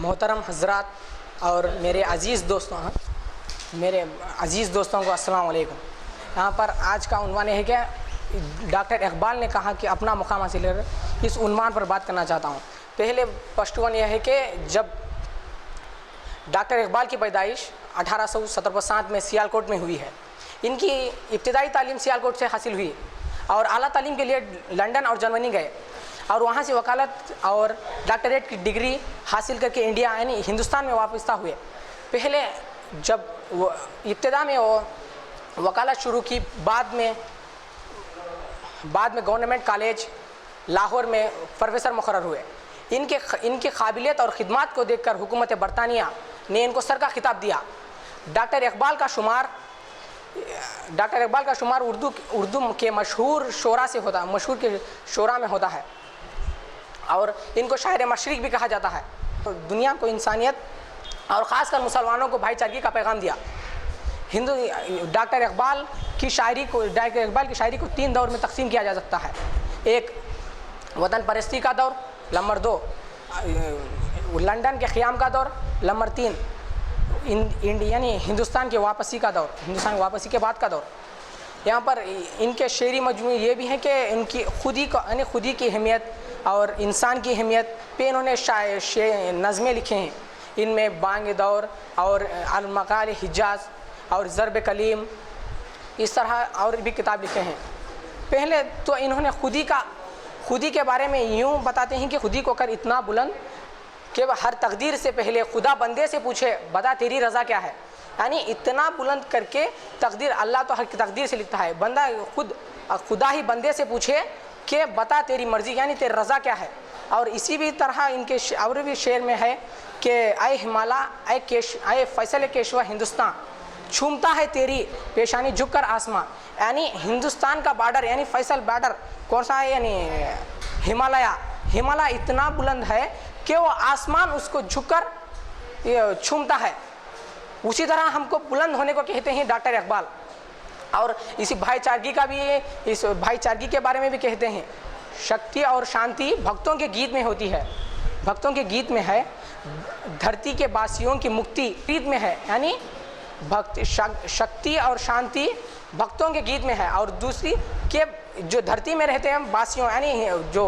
محترم حضرات اور میرے عزیز دوستوں کو السلام علیکم۔ یہاں پر آج کا عنوان ہے کہ ڈاکٹر اقبال نے کہا کہ اپنا مقام حاصل کر اس عنوان پر بات کرنا چاہتا ہوں۔ پہلے پشتون یہ ہے کہ جب ڈاکٹر اقبال کی پیدائش 1870 میں سیالکوٹ میں ہوئی ہے۔ ان کی ابتدائی تعلیم سیالکوٹ سے حاصل ہوئی اور اعلیٰ تعلیم کے لیے لنڈن اور جرمنی گئے اور وہاں سے وکالت اور ڈاکٹریٹ کی ڈگری حاصل کر کے انڈیا یعنی ہندوستان میں واپس ہوئے۔ پہلے جب ابتدا میں وہ وکالت شروع کی، بعد میں گورنمنٹ کالج لاہور میں پروفیسر مقرر ہوئے۔ ان کی قابلیت اور خدمات کو دیکھ کر حکومت برطانیہ نے ان کو سر کا خطاب دیا۔ ڈاکٹر اقبال کا شمار اردو کے مشہور شعراء میں ہوتا ہے اور ان کو شاعر مشرق بھی کہا جاتا ہے۔ دنیا کو انسانیت اور خاص کر مسلمانوں کو بھائی چارگی کا پیغام دیا۔ ڈاکٹر اقبال کی شاعری کو 3 دور میں تقسیم کیا جا سکتا ہے۔ ایک وطن پرستی کا دور، نمبر 2 لنڈن کے قیام کا دور، نمبر 3 یعنی ہندوستان کی واپسی کا دور، ہندوستان کی واپسی کے بعد کا دور۔ یہاں پر ان کے شعری مجموعے یہ بھی ہیں کہ ان کی خودی کی اہمیت اور انسان کی اہمیت پہ انہوں نے نظمیں لکھے ہیں۔ ان میں بانگ دور اور المقال حجاز اور ضرب کلیم، اس طرح اور بھی کتاب لکھے ہیں۔ پہلے تو انہوں نے خودی کے بارے میں یوں بتاتے ہیں کہ خودی کو کر اتنا بلند کہ ہر تقدیر سے پہلے خدا بندے سے پوچھے بتا تیری رضا کیا ہے۔ یعنی اتنا بلند کر کے تقدیر، اللہ تو ہر تقدیر سے لکھتا ہے، بندہ خدا ہی بندے سے پوچھے کہ بتا تیری مرضی یعنی تیری رضا کیا ہے۔ اور اسی بھی طرح ان کے اور بھی شعر میں ہے کہ اے ہمالیہ اے فیصل کیشوا ہندوستان، چھومتا ہے تیری پیشانی جھک کر آسماں۔ یعنی ہندوستان کا بارڈر یعنی فیصل بارڈر کون سا ہے؟ یعنی ہمالیہ اتنا بلند ہے کہ وہ آسمان اس کو جھک کر چھومتا ہے۔ اسی طرح ہم کو بلند ہونے کو کہتے ہیں ڈاکٹر اقبال۔ اور اسی بھائی چارگی کے بارے میں بھی کہتے ہیں، شکتی اور شانتی بھکتوں کے گیت میں ہوتی ہے، بھکتوں کے گیت میں ہے، دھرتی کے باسیوں کی مکتی گیت میں ہے۔ یعنی شکتی اور شانتی بھکتوں کے گیت میں ہے، اور دوسری کہ جو دھرتی میں رہتے ہیں باسیوں یعنی جو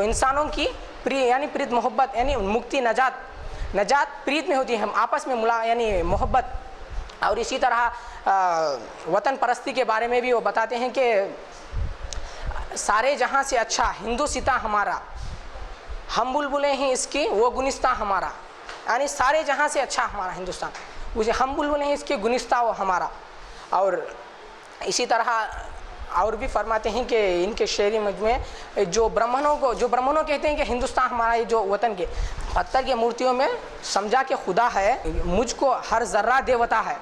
انسانوں کی یعنی پریت محبت یعنی مکتی نجات پریت میں ہوتی ہے، ہم آپس میں یعنی محبت۔ اور اسی طرح وطن پرستی کے بارے میں بھی وہ بتاتے ہیں کہ سارے جہاں سے اچھا ہندوستاں ہمارا، ہم بلبلیں ہیں اس کی وہ گلستاں ہمارا۔ یعنی سارے جہاں سے اچھا ہمارا ہندوستان، اسے ہم بلبلیں ہیں اس کی گلستاں وہ ہمارا۔ اور اسی طرح اور بھی فرماتے ہیں کہ ان کے شعری مجموعے جو برہمنوں کہتے ہیں کہ ہندوستان ہمارا یہ جو وطن کے پتھر کی مورتیوں میں سمجھا کہ خدا ہے، مجھ کو ہر ذرہ دیوتا ہے۔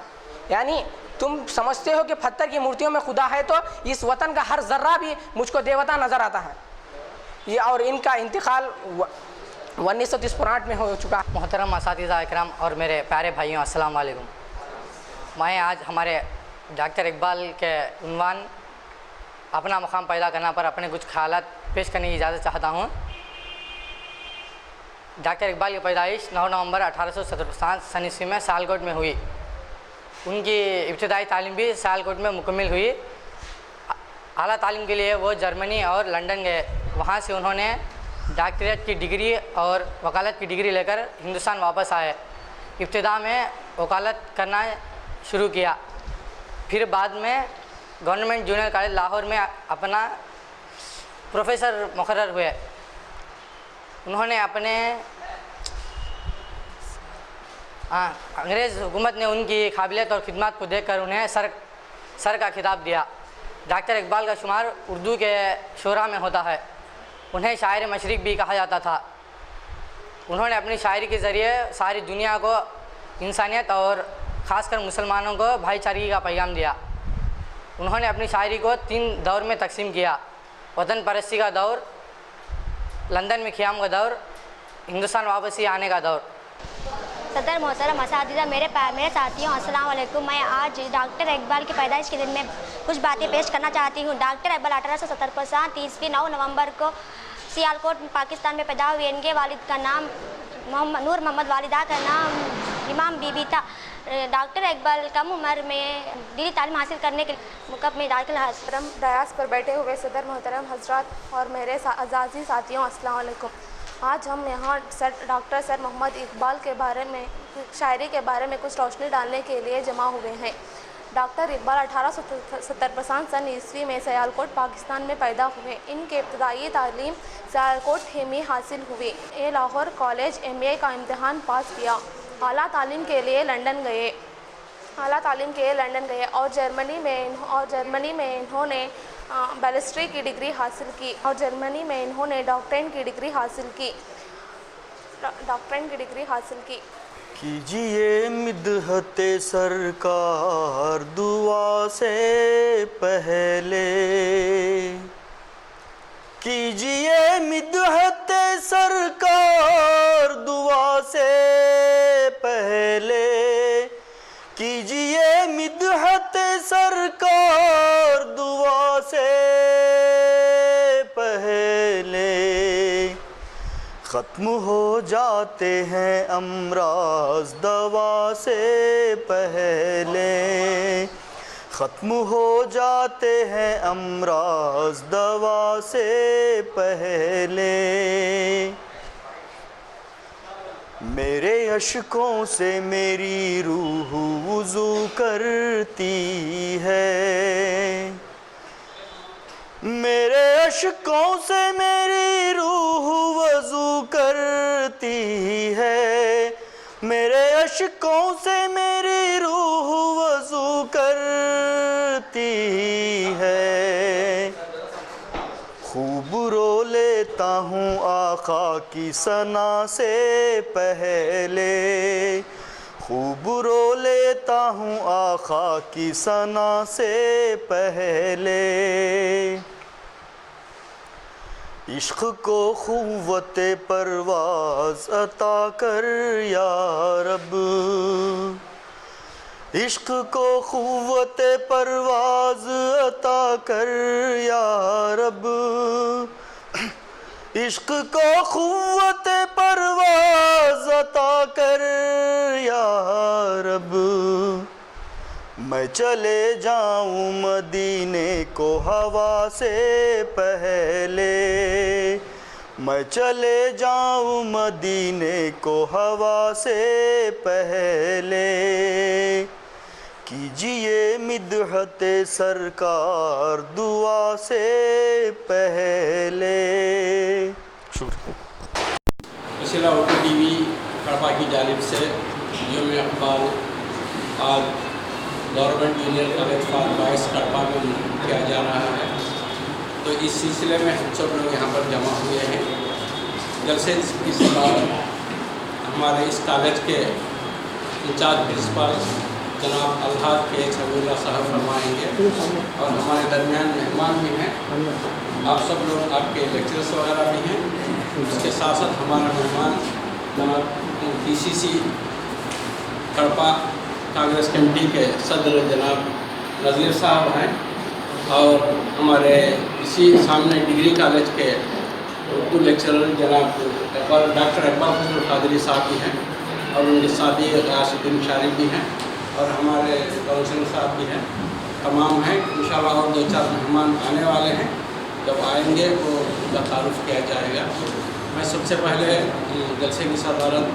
یعنی تم سمجھتے ہو کہ پتھر کی مورتیوں میں خدا ہے تو اس وطن کا ہر ذرہ بھی مجھ کو دیوتا نظر آتا ہے۔ یہ اور ان کا انتقال 1964 میں ہو چکا۔ محترم اساتذہ اکرام اور میرے پیارے بھائیوں، السلام علیکم۔ میں آج ہمارے ڈاکٹر اقبال کے عنوان اپنا مقام پیدا کرنا پر اپنے کچھ خیالات پیش کرنے کی اجازت چاہتا ہوں۔ ڈاکٹر اقبال کی پیدائش 9 نومبر 1870 میں سیالکوٹ میں ہوئی۔ ان کی ابتدائی تعلیم بھی سیالکوٹ میں مکمل ہوئی۔ اعلیٰ تعلیم کے لیے وہ جرمنی اور لنڈن گئے، وہاں سے انہوں نے ڈاکٹریٹ کی ڈگری اور وکالت کی ڈگری لے کر ہندوستان واپس آئے۔ ابتدا میں وکالت کرنا شروع کیا، پھر بعد میں گورنمنٹ جونیئر کالج لاہور میں اپنا پروفیسر مقرر ہوئے۔ انہوں نے انگریز حکومت نے ان کی قابلیت اور خدمات کو دیکھ کر انہیں سر کا خطاب دیا۔ ڈاکٹر اقبال کا شمار اردو کے شعراء میں ہوتا ہے، انہیں شاعر مشرق بھی کہا جاتا تھا۔ انہوں نے اپنی شاعری کے ذریعے ساری دنیا کو انسانیت اور خاص کر مسلمانوں کو بھائی چارگی کا پیغام دیا۔ انہوں نے اپنی شاعری کو 3 دور میں تقسیم کیا: وطن پرستی کا دور، لندن میں قیام کا دور، ہندوستان واپسی آنے کا دور۔ صدر محترم اساتذہ، میرے ساتھیوں، السلام علیکم۔ میں آج ڈاکٹر اقبال کی پیدائش کے دن میں کچھ باتیں پیش کرنا چاہتی ہوں۔ ڈاکٹر اقبال 1870 9 نومبر کو سیالکوٹ پاکستان میں پیدا ہوئے۔ ان کے والد کا نام नूर मोहम्मद वालिदा का नाम इमाम बीबी था। डॉक्टर इकबाल कम उम्र में दीनी तालीम हासिल करने के मुकब में दाखिल हासिल। दयास पर बैठे हुए सदर मोहतरम हजरत और मेरे अज़ाज़ी साथियों, अस्सलाम वालेकुम। आज हम यहाँ डॉक्टर सर मोहम्मद इकबाल के बारे में, शायरी के बारे में कुछ रोशनी डालने के लिए जमा हुए हैं। डॉक्टर इकबाल 1870 सन ईस्वी में सियालकोट पाकिस्तान में पैदा हुए। इनके इब्तदाई तालीम सियालकोट में हासिल हुई। ये लाहौर कॉलेज MA का इम्तहान पास किया। आला तालीम के लिए लंदन गए और जर्मनी में इन्होंने बैरिस्ट्री की डिग्री हासिल की और जर्मनी में इन्होंने डॉक्टरेट की डिग्री हासिल की। कीजिए मिदहते सरकार दुआ से पहले, कीजिए मिदहते सरकार दुआ से पहले, कीजिए मिदहते सरकार दुआ से पहले। ख़त्म हो जाते हैं अमराज दवा से पहले, ख़त्म हो जाते हैं अमराज दवा से पहले। मेरे अश्कों से मेरी रूह वुज़ू करती है, मेरे अश्कों से मेरी रूह वज़ू करती है, मेरे अश्कों से मेरी रूह वज़ू करती है। खूब रो लेता हूँ आका की सना से पहले, खूब रो लेता हूँ आका की सना से पहले। इश्क़ को क़ुव्वत परवाज़ अता कर या रब, इश्क़ को क़ुव्वत परवाज़ अता कर या रब, इश्क़ को क़ुव्वत परवाज़ अता कर या रब। मैं चले जाऊँ मदीने को हवा से पहले, मैं चले जाऊँ मदीने को हवा से पहले। कीजिए मिदहते सरकार दुआ से पहले। वसीला उर्दू TV कड़पा की जानिब से यौम इक़बाल आज government junior college for boys कड़पा में किया जा रहा है। तो इस सिलसिले में हम सब लोग यहाँ पर जमा हुए हैं। जलसे की सदारत हमारे इस कॉलेज के इंचार्ज प्रिंसिपल जनाब अलहाज के सबुल्ला साहब फरमाएंगे और हमारे दरमियान मेहमान भी हैं। आप सब लोग, आपके लेक्चरर्स वगैरह भी हैं। उसके साथ साथ हमारा मेहमान जनाब PCC कड़पा कांग्रेस कमेटी के सदर जनाब नज़ीर साहब हैं और हमारे इसी सामने डिग्री कॉलेज के उर्दू लेक्चरर जनाब डॉक्टर इकबाल कादरी साहब भी हैं और उनके साथी राशिदुद्दीन शारिक भी हैं और हमारे काउंसिलर साहब भी हैं। तमाम हैं। इंशाअल्लाह और 2-4 मेहमान आने वाले हैं। जब आएंगे वो उनका तारुफ किया जाएगा। मैं सबसे पहले जलसे की सदारत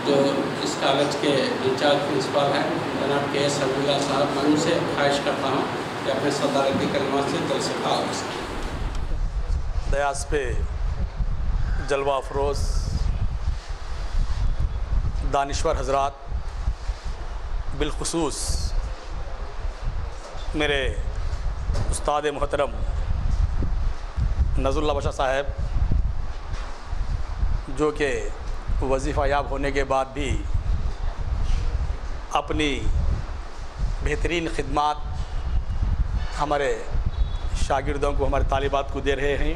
जो इस कॉलेज के इंचार्ज प्रिंसिपल हैं जनाब KS सबुल्ला साहब, मैं उनसे ख्वाहिश करता हूँ कि अपने सदारती कलमात से जलसे का आगाज़ करें। दयास पे जलवा अफरोज़ दानिश्वर हज़रात, बिलखुसूस मेरे उस्ताद मोहतरम नज़रुल्लाह बशा साहब, जो कि वजीफ़ा याब होने के बाद भी अपनी बेहतरीन खिदमात हमारे शागिर्दों को, हमारे तालिबात को दे रहे हैं।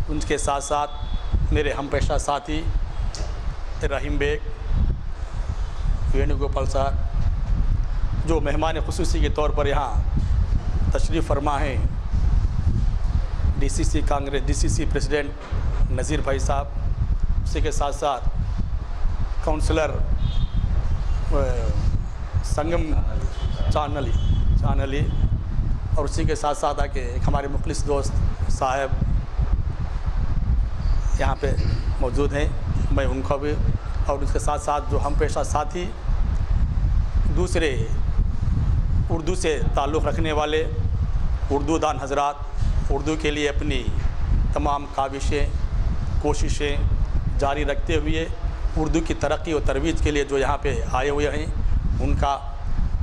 उनके साथ साथ मेरे हम पेशा साथी रहीम बेग, वेणुगोपाल साहब जो मेहमान ख़ुसूसी के तौर पर यहाँ तशरीफ़ फरमा हैं, DCC कांग्रेस DCC प्रेसिडेंट नज़ीर भाई साहब, उसी के साथ साथ काउंसलर संगम चानली और उसी के साथ साथ आके एक हमारे मुखलिस दोस्त साहब यहाँ पे मौजूद हैं, मैं उनको भी, और उसके साथ साथ जो हम पेशा साथी दूसरे उर्दू से ताल्लुक़ रखने वाले उर्दू दान हजरात, उर्दू के लिए अपनी तमाम काविशें कोशिशें जारी रखते हुए उर्दू की तरक्की और तरवीज के लिए जो यहाँ पे आए हुए हैं, उनका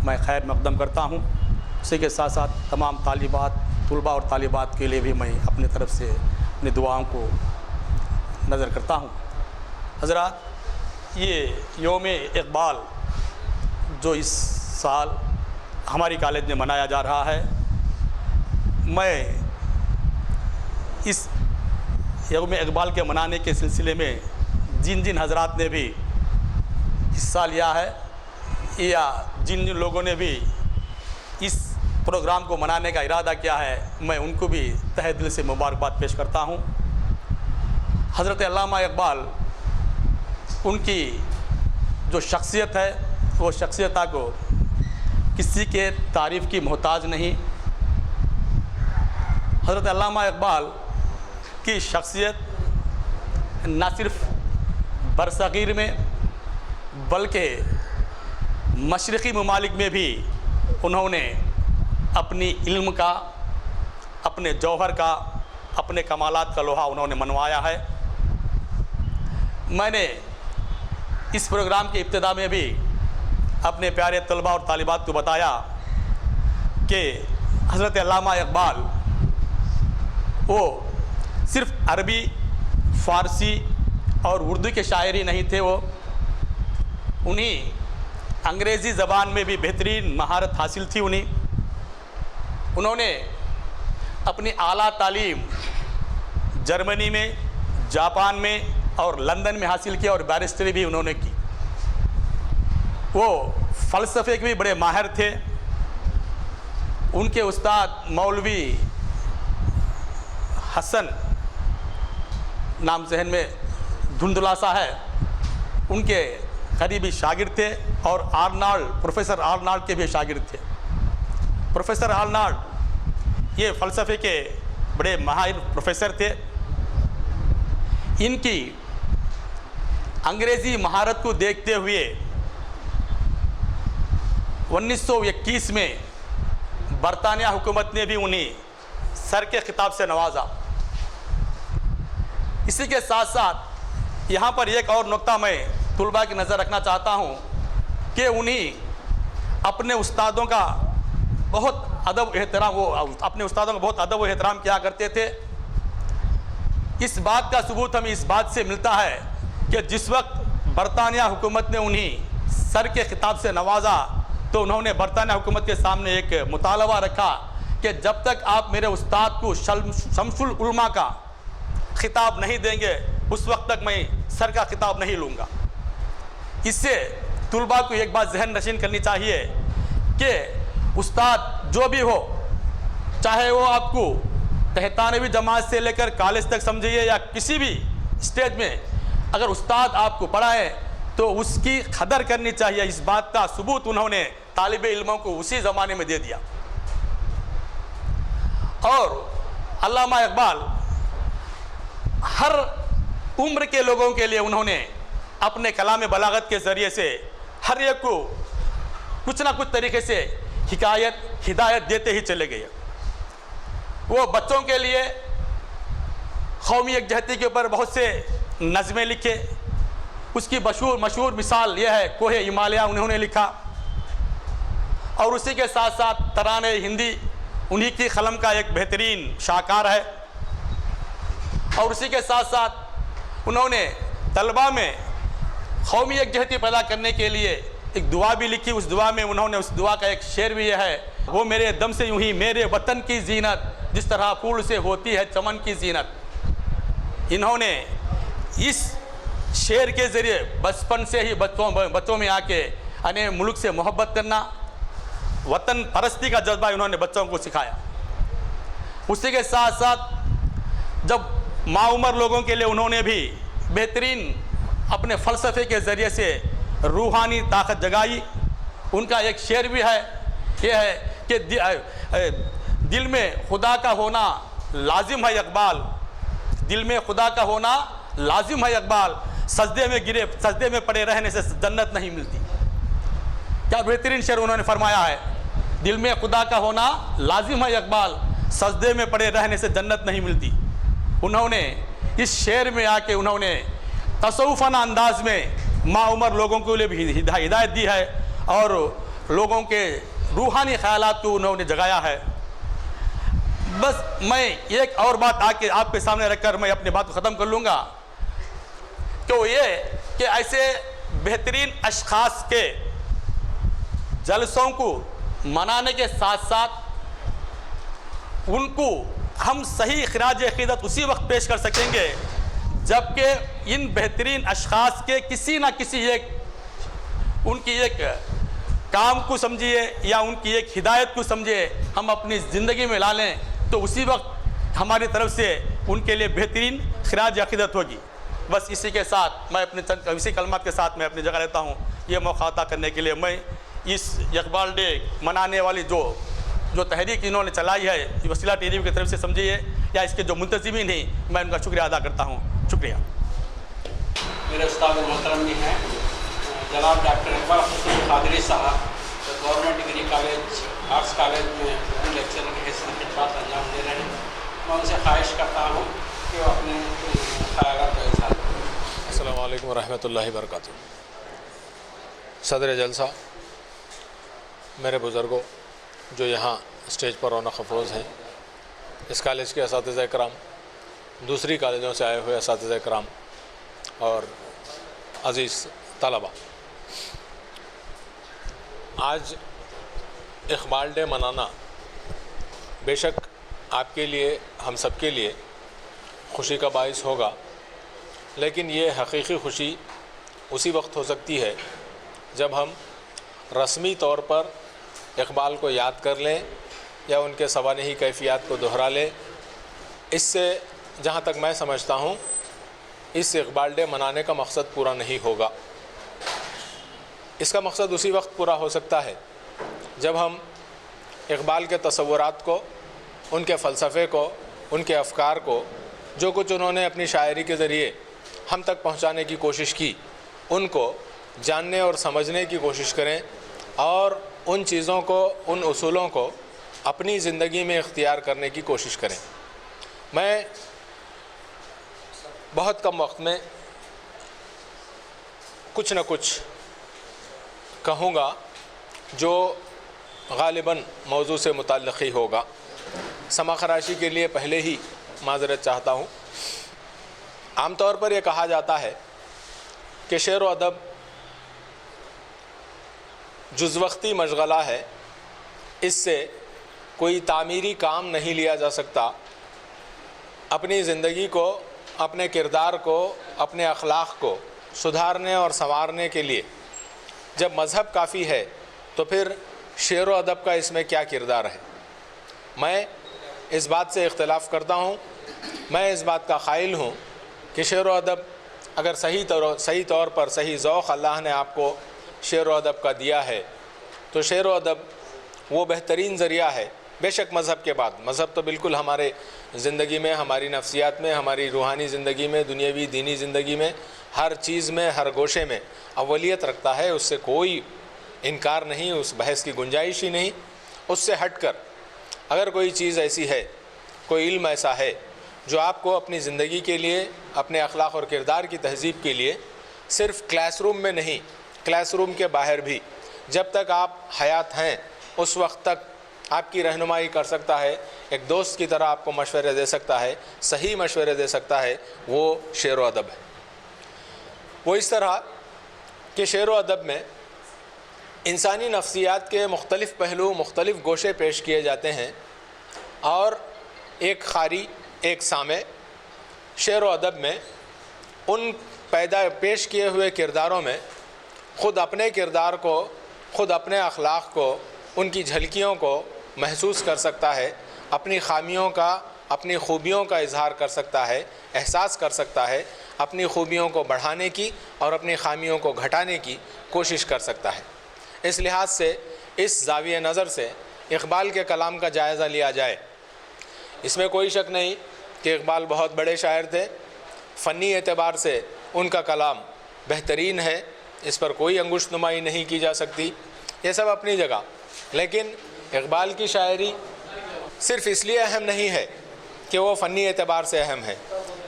मैं खैर मकदम करता हूँ। उसी के साथ साथ तमाम तालिबात, तुलबा और तालिबात के लिए भी मैं अपनी तरफ से अपनी दुआओं को नज़र करता हूँ। हज़रात, ये योम इकबाल जो इस साल हमारी कॉलेज में मनाया जा रहा है, मैं इस यौम इकबाल के मनाने के सिलसिले में जिन जिन हजरात ने भी हिस्सा लिया है या जिन जिन लोगों ने भी इस प्रोग्राम को मनाने का इरादा किया है, मैं उनको भी तहे दिल से मुबारकबाद पेश करता हूँ। हज़रत अल्लामा इकबाल, उनकी जो शख्सियत है वो शख्सियत को किसी के तारीफ़ की मोहताज नहीं। हज़रत अल्लामा इकबाल की शख्सियत न सिर्फ़ बरसग़ीर में बल्कि मशरक़ी ममालिक में भी उन्होंने अपनी इल्म का, अपने जौहर का, अपने कमालात का लोहा उन्होंने मनवाया है। मैंने इस प्रोग्राम की इब्तिदा में भी अपने प्यारे तलबा और तालिबात को बताया कि हज़रत अल्लामा इकबाल वो सिर्फ़ अरबी, फ़ारसी और उर्दू के शायर ही नहीं थे, वो उन्हीं अंग्रेज़ी ज़बान में भी बेहतरीन महारत हासिल थी उन्होंने अपनी आला तालीम जर्मनी में, जापान में और लंदन में हासिल किया और बैरिस्टरी भी उन्होंने की। वो फ़लसफ़े के भी बड़े माहिर थे। उनके उस्ताद मौलवी हसन, नाम जहन में धुंधला सा है, उनके करीबी शागिर्द थे और आर्नाल्ड, प्रोफेसर आर्नाल्ड के भी शागिर्द थे। प्रोफेसर आर्नाल्ड ये फ़लसफ़े के बड़े माहिर प्रोफेसर थे। इनकी अंग्रेज़ी महारत को देखते हुए 1921 में बरतानिया हुकूमत ने भी उन्हें सर के खिताब से नवाजा। इसी के साथ साथ यहाँ पर एक और नुक्ता मैं तुलबा की नज़र रखना चाहता हूँ कि उन्हीं अपने उस्तादों का बहुत अदब एहतराम, वो अपने उस्तादों का बहुत अदब व एहतराम किया करते थे। इस बात का सबूत हमें इस बात से मिलता है कि जिस वक्त बरतानिया हुकूमत ने उन्हें सर के खिताब से नवाजा तो उन्होंने बरतानिया हुकूमत के सामने एक मुतालबा रखा कि जब तक आप मेरे उस्ताद को शमसुल उलमा का खिताब नहीं देंगे उस वक्त तक मैं सर का खिताब नहीं लूँगा। इससे तुलबा को एक बात जहन नशीन करनी चाहिए कि उस्ताद जो भी हो, चाहे वो आपको तहतानवी जमात से लेकर कॉलेज तक समझिए या किसी भी स्टेज में, अगर उस्ताद आपको पढ़ाए तो उसकी कदर करनी चाहिए। इस बात का सबूत उन्होंने तालिब इल्मों को उसी ज़माने में दे दिया। और अल्लामा इकबाल हर उम्र के लोगों के लिए उन्होंने अपने कलाम बलागत के ज़रिए से हर एक को कुछ ना कुछ तरीके से हिदायत देते ही चले गए। वो बच्चों के लिए कौमी यकजहती के ऊपर बहुत से नज़में लिखे। उसकी मशहूर मिसाल यह है कोहे हिमालय उन्होंने लिखा, और उसी के साथ साथ तराने हिंदी उन्हीं की कलम का एक बेहतरीन शाहकार है। और उसी के साथ साथ उन्होंने तलबा में कौमी यकजहती पैदा करने के लिए एक दुआ भी लिखी। उस दुआ में उन्होंने, उस दुआ का एक शेर भी यह है, वो मेरे दम से यूं ही मेरे वतन की जीनत जिस तरह फूल से होती है चमन की जीनत। इन्होंने इस शेर के ज़रिए बचपन से ही बच्चों में आके अने मुल्क से मोहब्बत करना, वतन परस्ती का जज्बा इन्होंने बच्चों को सिखाया। उसी के साथ साथ जब माउमर लोगों के लिए उन्होंने भी बेहतरीन اپنے فلسفے کے ذریعے سے روحانی طاقت جگائی. ان کا ایک شعر بھی ہے, یہ ہے کہ دل میں خدا کا ہونا لازم ہے اقبال, دل میں خدا کا ہونا لازم ہے اقبال, سجدے میں پڑے رہنے سے جنت نہیں ملتی. کیا بہترین شعر انہوں نے فرمایا ہے, دل میں خدا کا ہونا لازم ہے اقبال, سجدے میں پڑے رہنے سے جنت نہیں ملتی. انہوں نے اس شعر میں آ کے انہوں نے تصوفانہ انداز میں معمر لوگوں کے لیے بھی ہدایت دی ہے اور لوگوں کے روحانی خیالات کو انہوں نے جگایا ہے. بس میں ایک اور بات آ کے آپ کے سامنے رکھ کر میں اپنی بات کو ختم کر لوں گا کہ وہ یہ کہ ایسے بہترین اشخاص کے جلسوں کو منانے کے ساتھ ساتھ ان کو ہم صحیح خراج عقیدت اسی وقت پیش کر سکیں گے جبکہ ان بہترین اشخاص کے کسی نہ کسی ایک ان کی ایک کام کو سمجھیے یا ان کی ایک ہدایت کو سمجھے ہم اپنی زندگی میں لا لیں تو اسی وقت ہماری طرف سے ان کے لیے بہترین خراج عقیدت ہوگی. بس اسی کے ساتھ میں اپنے اسی کلمات کے ساتھ میں اپنی جگہ لیتا ہوں. یہ موقع عطا کرنے کے لیے میں اس اقبال ڈے منانے والی جو تحریک انہوں نے چلائی ہے وسیلہ ٹی وی کی طرف سے سمجھیے یا اس کے جو منتظمین ہیں میں ان کا شکریہ ادا کرتا ہوں. شکریہ. میرے استاد محترم بھی ہیں جناب ڈاکٹر اقبال حسین قادری صاحب, government degree college arts college میں لیکچرر کی حیثیت خدمات انجام دے رہے ہیں. میں ان سے خواہش کرتا ہوں کہ وہ اپنے خیالات کا اظہار کریں. السلام علیکم ورحمۃ اللہ وبرکاتہ. صدر جلسہ, میرے بزرگوں جو یہاں اسٹیج پر رونق افروز ہیں, اس کالج کے اساتذہ کرام, دوسری کالجوں سے آئے ہوئے اساتذہ کرام اور عزیز طلبہ, آج اقبال ڈے منانا بے شک آپ کے لیے, ہم سب کے لیے خوشی کا باعث ہوگا, لیکن یہ حقیقی خوشی اسی وقت ہو سکتی ہے جب ہم رسمی طور پر اقبال کو یاد کر لیں یا ان کے سوانحی کیفیات کو دہرا لیں. اس سے جہاں تک میں سمجھتا ہوں اس اقبال ڈے منانے کا مقصد پورا نہیں ہوگا. اس کا مقصد اسی وقت پورا ہو سکتا ہے جب ہم اقبال کے تصورات کو, ان کے فلسفے کو, ان کے افکار کو, جو کچھ انہوں نے اپنی شاعری کے ذریعے ہم تک پہنچانے کی کوشش کی, ان کو جاننے اور سمجھنے کی کوشش کریں اور ان چیزوں کو, ان اصولوں کو اپنی زندگی میں اختیار کرنے کی کوشش کریں. میں بہت کم وقت میں کچھ نہ کچھ کہوں گا جو غالباً موضوع سے متعلق ہی ہوگا. سما خراشی کے لیے پہلے ہی معذرت چاہتا ہوں. عام طور پر یہ کہا جاتا ہے کہ شعر و ادب جز وقتی مشغلہ ہے, اس سے کوئی تعمیری کام نہیں لیا جا سکتا. اپنی زندگی کو, اپنے کردار کو, اپنے اخلاق کو سدھارنے اور سنوارنے کے لیے جب مذہب کافی ہے تو پھر شعر و ادب کا اس میں کیا کردار ہے. میں اس بات سے اختلاف کرتا ہوں. میں اس بات کا قائل ہوں کہ شعر و ادب اگر صحیح طور پر صحیح ذوق اللہ نے آپ کو شعر و ادب کا دیا ہے تو شعر و ادب وہ بہترین ذریعہ ہے. بے شک مذہب کے بعد, مذہب تو بالکل ہمارے زندگی میں, ہماری نفسیات میں, ہماری روحانی زندگی میں, دنیاوی دینی زندگی میں, ہر چیز میں, ہر گوشے میں اولیت رکھتا ہے. اس سے کوئی انکار نہیں, اس بحث کی گنجائش ہی نہیں. اس سے ہٹ کر اگر کوئی چیز ایسی ہے, کوئی علم ایسا ہے جو آپ کو اپنی زندگی کے لیے, اپنے اخلاق اور کردار کی تہذیب کے لیے صرف کلاس روم میں نہیں, کلاس روم کے باہر بھی جب تک آپ حیات ہیں اس وقت تک آپ کی رہنمائی کر سکتا ہے, ایک دوست کی طرح آپ کو مشورے دے سکتا ہے, صحیح مشورے دے سکتا ہے, وہ شعر و ادب ہے. وہ اس طرح کہ شعر و ادب میں انسانی نفسیات کے مختلف پہلو, مختلف گوشے پیش کیے جاتے ہیں اور ایک قاری, ایک سامع شعر و ادب میں ان پیش کیے ہوئے کرداروں میں خود اپنے کردار کو, خود اپنے اخلاق کو, ان کی جھلکیوں کو محسوس کر سکتا ہے, اپنی خامیوں کا, اپنی خوبیوں کا اظہار کر سکتا ہے, احساس کر سکتا ہے, اپنی خوبیوں کو بڑھانے کی اور اپنی خامیوں کو گھٹانے کی کوشش کر سکتا ہے۔ اس لحاظ سے، اس زاویہ نظر سے اقبال کے کلام کا جائزہ لیا جائے، اس میں کوئی شک نہیں کہ اقبال بہت بڑے شاعر تھے، فنی اعتبار سے ان کا کلام بہترین ہے، اس پر کوئی انگشت نمائی نہیں کی جا سکتی، یہ سب اپنی جگہ۔ لیکن اقبال کی شاعری صرف اس لیے اہم نہیں ہے کہ وہ فنی اعتبار سے اہم ہے،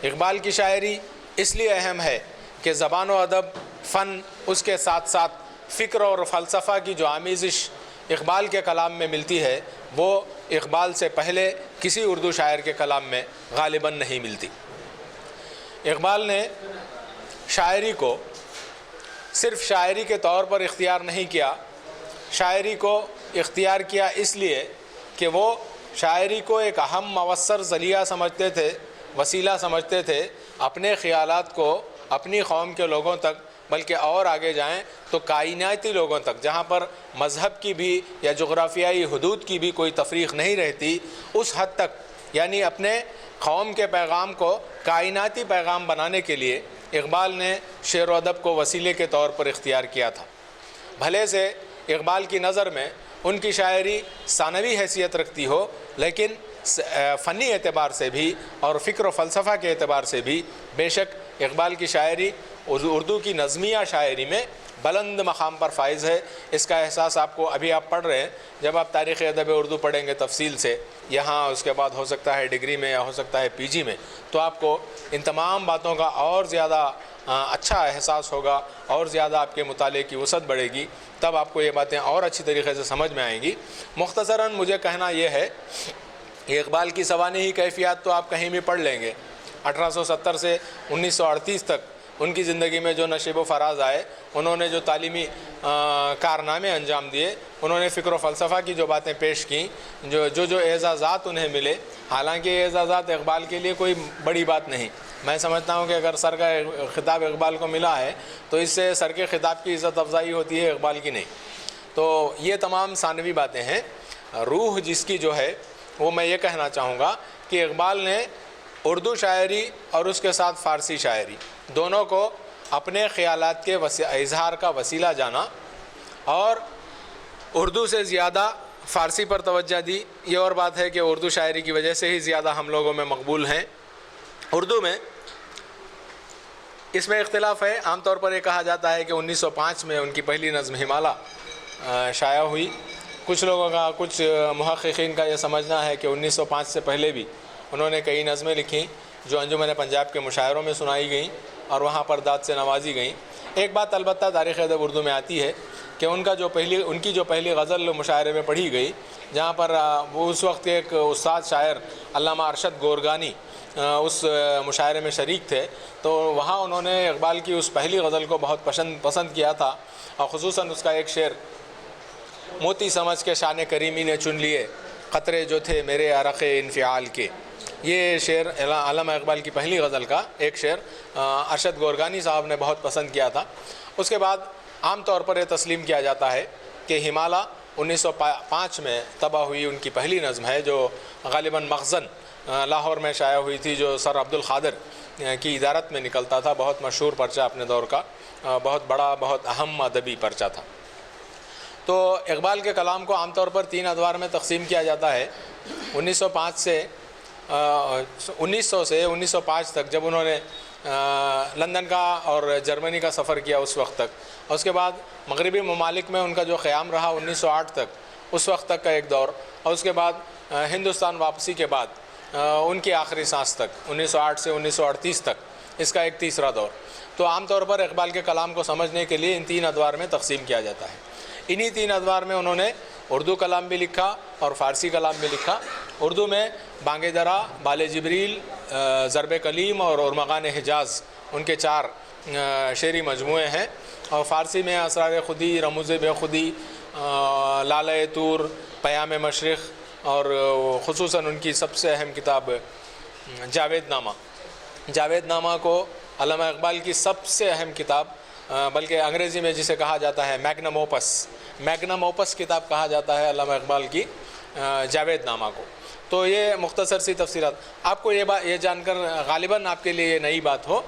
اقبال کی شاعری اس لیے اہم ہے کہ زبان و ادب، فن، اس کے ساتھ ساتھ فکر اور فلسفہ کی جو آمیزش اقبال کے کلام میں ملتی ہے، وہ اقبال سے پہلے کسی اردو شاعر کے کلام میں غالباً نہیں ملتی۔ اقبال نے شاعری کو صرف شاعری کے طور پر اختیار نہیں کیا، شاعری کو اختیار کیا اس لیے کہ وہ شاعری کو ایک اہم مؤثر ذریعہ سمجھتے تھے، وسیلہ سمجھتے تھے اپنے خیالات کو اپنی قوم کے لوگوں تک، بلکہ اور آگے جائیں تو کائناتی لوگوں تک، جہاں پر مذہب کی بھی یا جغرافیائی حدود کی بھی کوئی تفریق نہیں رہتی، اس حد تک، یعنی اپنے قوم کے پیغام کو کائناتی پیغام بنانے کے لیے اقبال نے شعر و ادب کو وسیلے کے طور پر اختیار کیا تھا۔ بھلے سے اقبال کی نظر میں ان کی شاعری ثانوی حیثیت رکھتی ہو، لیکن فنی اعتبار سے بھی اور فکر و فلسفہ کے اعتبار سے بھی بے شک اقبال کی شاعری اردو کی نظمیہ شاعری میں بلند مقام پر فائز ہے۔ اس کا احساس آپ کو ابھی آپ پڑھ رہے ہیں، جب آپ تاریخ ادب اردو پڑھیں گے تفصیل سے، یہاں اس کے بعد ہو سکتا ہے ڈگری میں یا ہو سکتا ہے پی جی میں، تو آپ کو ان تمام باتوں کا اور زیادہ اچھا احساس ہوگا، اور زیادہ آپ کے مطالعے کی وسعت بڑھے گی، تب آپ کو یہ باتیں اور اچھی طریقے سے سمجھ میں آئیں گی۔ مختصراً مجھے کہنا یہ ہے کہ اقبال کی سوانحی کیفیات تو آپ کہیں بھی پڑھ لیں گے۔ 1870 سے 1938 تک ان کی زندگی میں جو نشیب و فراز آئے، انہوں نے جو تعلیمی کارنامے انجام دیے، انہوں نے فکر و فلسفہ کی جو باتیں پیش کیں، جو اعزازات انہیں ملے، حالانکہ یہ اعزازات اقبال کے لیے کوئی بڑی بات نہیں۔ میں سمجھتا ہوں کہ اگر سر کا خطاب اقبال کو ملا ہے تو اس سے سر کے خطاب کی عزت افزائی ہوتی ہے، اقبال کی نہیں۔ تو یہ تمام ثانوی باتیں ہیں۔ روح جس کی جو ہے وہ میں یہ کہنا چاہوں گا کہ اقبال نے اردو شاعری اور اس کے ساتھ فارسی شاعری دونوں کو اپنے خیالات کے اظہار کا وسیلہ جانا، اور اردو سے زیادہ فارسی پر توجہ دی۔ یہ اور بات ہے کہ اردو شاعری کی وجہ سے ہی زیادہ ہم لوگوں میں مقبول ہیں۔ اردو میں اس میں اختلاف ہے، عام طور پر یہ کہا جاتا ہے کہ 1905 میں ان کی پہلی نظم ہمالہ شائع ہوئی۔ کچھ لوگوں کا، کچھ محققین کا یہ سمجھنا ہے کہ 1905 سے پہلے بھی انہوں نے کئی نظمیں لکھیں جو انجمن پنجاب کے مشاعروں میں سنائی گئیں اور وہاں پر داد سے نوازی گئیں۔ ایک بات البتہ تاریخ ادب اردو میں آتی ہے کہ ان کی جو پہلی غزل مشاعرے میں پڑھی گئی، جہاں پر وہ اس وقت کے ایک استاد شاعر علامہ ارشد گورگانی اس مشاعرے میں شریک تھے، تو وہاں انہوں نے اقبال کی اس پہلی غزل کو بہت پسند کیا تھا، اور خصوصاً اس کا ایک شعر، موتی سمجھ کے شان کریمی نے چن لیے قطرے جو تھے میرے عرق انفعال کے، یہ شعر علامہ اقبال کی پہلی غزل کا ایک شعر ارشد گورگانی صاحب نے بہت پسند کیا تھا۔ اس کے بعد عام طور پر یہ تسلیم کیا جاتا ہے کہ ہمالہ 1905 میں طبع ہوئی ان کی پہلی نظم ہے، جو غالباً مخزن لاہور میں شائع ہوئی تھی، جو سر عبد القادر کی ادارت میں نکلتا تھا، بہت مشہور پرچہ اپنے دور کا، بہت بڑا، بہت اہم ادبی پرچہ تھا۔ تو اقبال کے کلام کو عام طور پر 3 ادوار میں تقسیم کیا جاتا ہے۔ 1905 سے 1900 سے 1905 تک، جب انہوں نے لندن کا اور جرمنی کا سفر کیا اس وقت تک، اور اس کے بعد مغربی ممالک میں ان کا جو قیام رہا 1908 تک، اس وقت تک کا ایک دور، اور اس کے بعد ہندوستان واپسی کے بعد ان کی آخری سانس تک 1908 سے 1938 تک، اس کا ایک تیسرا دور۔ تو عام طور پر اقبال کے کلام کو سمجھنے کے لیے ان 3 ادوار میں تقسیم کیا جاتا ہے۔ انہی 3 ادوار میں انہوں نے اردو کلام بھی لکھا اور فارسی کلام بھی لکھا۔ اردو میں بانگ درا، بال جبریل، ضرب کلیم اور ارمغان حجاز ان کے 4 شعری مجموعے ہیں، اور فارسی میں اسرار خودی، رموز بے خودی، لالہ طور، پیام مشرق، اور خصوصاً ان کی سب سے اہم کتاب جاوید نامہ کو علامہ اقبال کی سب سے اہم کتاب، بلکہ انگریزی میں جسے کہا جاتا ہے میگنم اوپس کتاب کہا جاتا ہے علامہ اقبال کی جاوید نامہ کو۔ تو یہ مختصر سی تفصیلات. آپ کو یہ جان کر غالباً آپ کے لیے یہ نئی بات ہو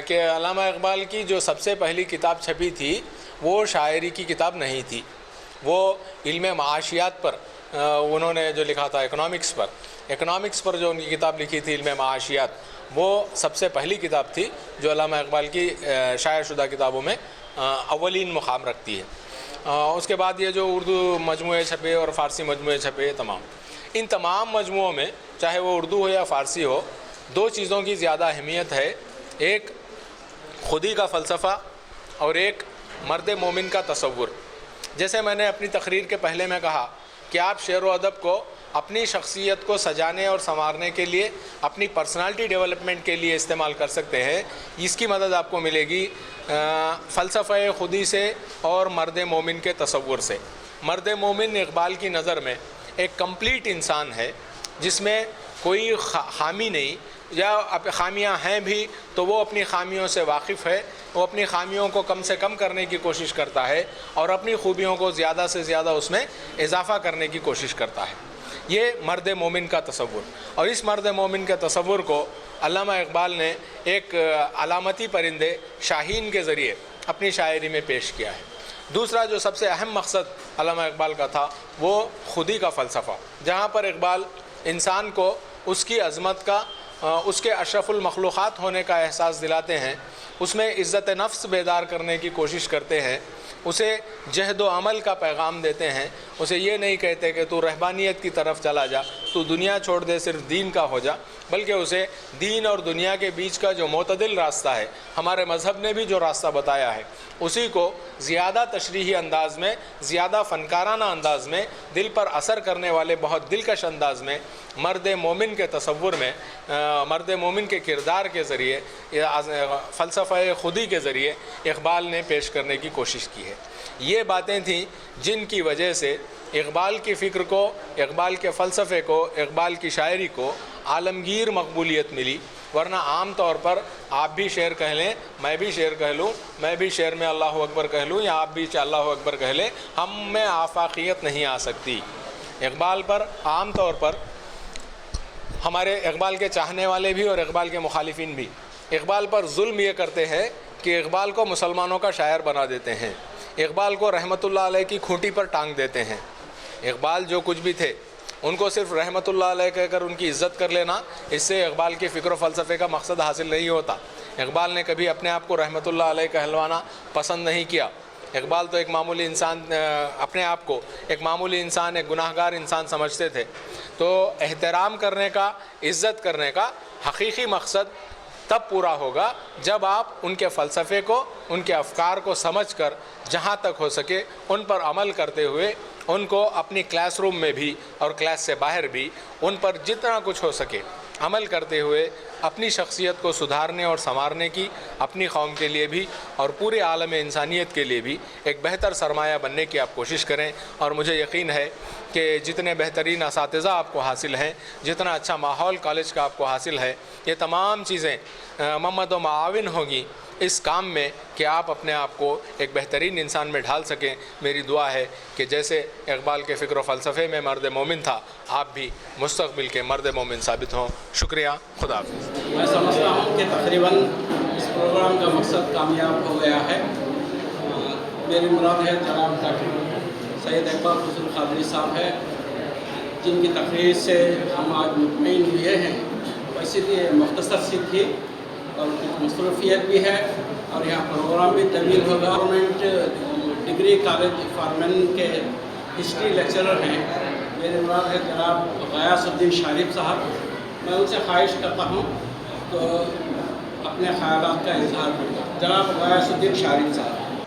کہ علامہ اقبال کی جو سب سے پہلی کتاب چھپی تھی وہ شاعری کی کتاب نہیں تھی، وہ علم معاشیات پر انہوں نے جو لکھا تھا، اکنامکس پر جو ان کی کتاب لکھی تھی علم معاشیات، وہ سب سے پہلی کتاب تھی جو علامہ اقبال کی شائع شدہ کتابوں میں اولین مقام رکھتی ہے. اس کے بعد یہ جو اردو مجموعے چھپے اور فارسی مجموعے چھپے، ان تمام مجموعوں میں چاہے وہ اردو ہو یا فارسی ہو، دو چیزوں کی زیادہ اہمیت ہے، ایک خودی کا فلسفہ اور ایک مرد مومن کا تصور. جیسے میں نے اپنی تقریر کے پہلے میں کہا کہ آپ شعر و ادب کو اپنی شخصیت کو سجانے اور سنوارنے کے لیے، اپنی پرسنالٹی ڈیولپمنٹ کے لیے استعمال کر سکتے ہیں. اس کی مدد آپ کو ملے گی فلسفہ خودی سے اور مرد مومن کے تصور سے. مرد مومن اقبال کی نظر میں ایک کمپلیٹ انسان ہے جس میں کوئی خامی نہیں، یا خامیاں ہیں بھی تو وہ اپنی خامیوں سے واقف ہے، وہ اپنی خامیوں کو کم سے کم کرنے کی کوشش کرتا ہے اور اپنی خوبیوں کو زیادہ سے زیادہ اس میں اضافہ کرنے کی کوشش کرتا ہے. یہ مرد مومن کا تصور. اور اس مرد مومن کے تصور کو علامہ اقبال نے ایک علامتی پرندے شاہین کے ذریعے اپنی شاعری میں پیش کیا ہے. دوسرا جو سب سے اہم مقصد علامہ اقبال کا تھا وہ خودی کا فلسفہ، جہاں پر اقبال انسان کو اس کی عظمت کا، اس کے اشرف المخلوقات ہونے کا احساس دلاتے ہیں، اس میں عزت نفس بیدار کرنے کی کوشش کرتے ہیں، اسے جہد و عمل کا پیغام دیتے ہیں. اسے یہ نہیں کہتے کہ تو رہبانیت کی طرف چلا جا، تو دنیا چھوڑ دے، صرف دین کا ہو جا، بلکہ اسے دین اور دنیا کے بیچ کا جو معتدل راستہ ہے، ہمارے مذہب نے بھی جو راستہ بتایا ہے، اسی کو زیادہ تشریحی انداز میں، زیادہ فنکارانہ انداز میں، دل پر اثر کرنے والے بہت دلکش انداز میں، مرد مومن کے تصور میں، مرد مومن کے کردار کے ذریعے، فلسفہ خودی کے ذریعے اقبال نے پیش کرنے کی کوشش کی ہے. یہ باتیں تھیں جن کی وجہ سے اقبال کی فکر کو، اقبال کے فلسفے کو، اقبال کی شاعری کو عالمگیر مقبولیت ملی. ورنہ عام طور پر آپ بھی شعر کہہ لیں، میں بھی شعر کہہ لوں، میں بھی شعر میں اللہ اکبر کہہ لوں، یا آپ بھی اللہ اکبر کہہ لیں، ہم میں آفاقیت نہیں آ سکتی. اقبال پر عام طور پر ہمارے اقبال کے چاہنے والے بھی اور اقبال کے مخالفین بھی اقبال پر ظلم یہ کرتے ہیں کہ اقبال کو مسلمانوں کا شاعر بنا دیتے ہیں، اقبال کو رحمت اللہ علیہ کی کھوٹی پر ٹانگ دیتے ہیں. اقبال جو کچھ بھی تھے ان کو صرف رحمت اللہ علیہ کہہ کر ان کی عزت کر لینا، اس سے اقبال کے فکر و فلسفے کا مقصد حاصل نہیں ہوتا. اقبال نے کبھی اپنے آپ کو رحمت اللہ علیہ کہلوانا پسند نہیں کیا. اقبال تو ایک معمولی انسان، اپنے آپ کو ایک معمولی انسان، ایک گناہ گار انسان سمجھتے تھے. تو احترام کرنے کا، عزت کرنے کا حقیقی مقصد تب پورا ہوگا جب آپ ان کے فلسفے کو، ان کے افکار کو سمجھ کر جہاں تک ہو سکے ان پر عمل کرتے ہوئے، ان کو اپنی کلاس روم میں بھی اور کلاس سے باہر بھی ان پر جتنا کچھ ہو سکے عمل کرتے ہوئے اپنی شخصیت کو سدھارنے اور سنوارنے کی، اپنی قوم کے لیے بھی اور پورے عالم انسانیت کے لیے بھی ایک بہتر سرمایہ بننے کی آپ کوشش کریں. اور مجھے یقین ہے کہ جتنے بہترین اساتذہ آپ کو حاصل ہیں، جتنا اچھا ماحول کالج کا آپ کو حاصل ہے، یہ تمام چیزیں ممد و معاون ہوں گی اس کام میں کہ آپ اپنے آپ کو ایک بہترین انسان میں ڈھال سکیں. میری دعا ہے کہ جیسے اقبال کے فکر و فلسفے میں مرد مومن تھا، آپ بھی مستقبل کے مرد مومن ثابت ہوں. شکریہ. خدا حافظ. میں سمجھتا ہوں کہ تقریباً اس پروگرام کا مقصد کامیاب ہو گیا ہے. میری مراد ہے جناب ڈاکٹر سید اقبال حسن قادری صاحب ہے، جن کی تقریر سے ہم آج مطمئن ہوئے ہیں. اسی لیے مختصر سی تھی اور مصروفیت بھی ہے، اور یہاں پروگرام بھی طویل ہوگا. گورنمنٹ ڈگری کالج فارمن کے ہسٹری لیکچرر ہیں. میری مراد ہے جناب غیاث الدین شارف صاحب. میں ان سے خواہش کرتا ہوں تو اپنے خیالات کا اظہار کروں. جناب غیاث الدین شارف صاحب.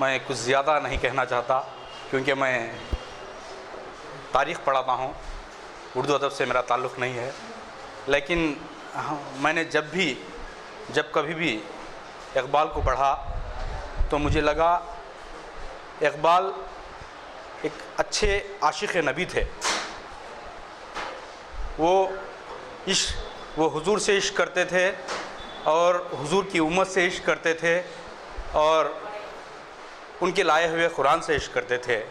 میں کچھ زیادہ نہیں کہنا چاہتا کیونکہ میں تاریخ پڑھاتا ہوں، اردو ادب سے میرا تعلق نہیں ہے. لیکن میں نے جب کبھی بھی اقبال کو پڑھا تو مجھے لگا اقبال ایک اچھے عاشق نبی تھے. وہ حضور سے عشق کرتے تھے اور حضور کی امت سے عشق کرتے تھے اور ان کے لائے ہوئے قرآن سے عشق کرتے تھے.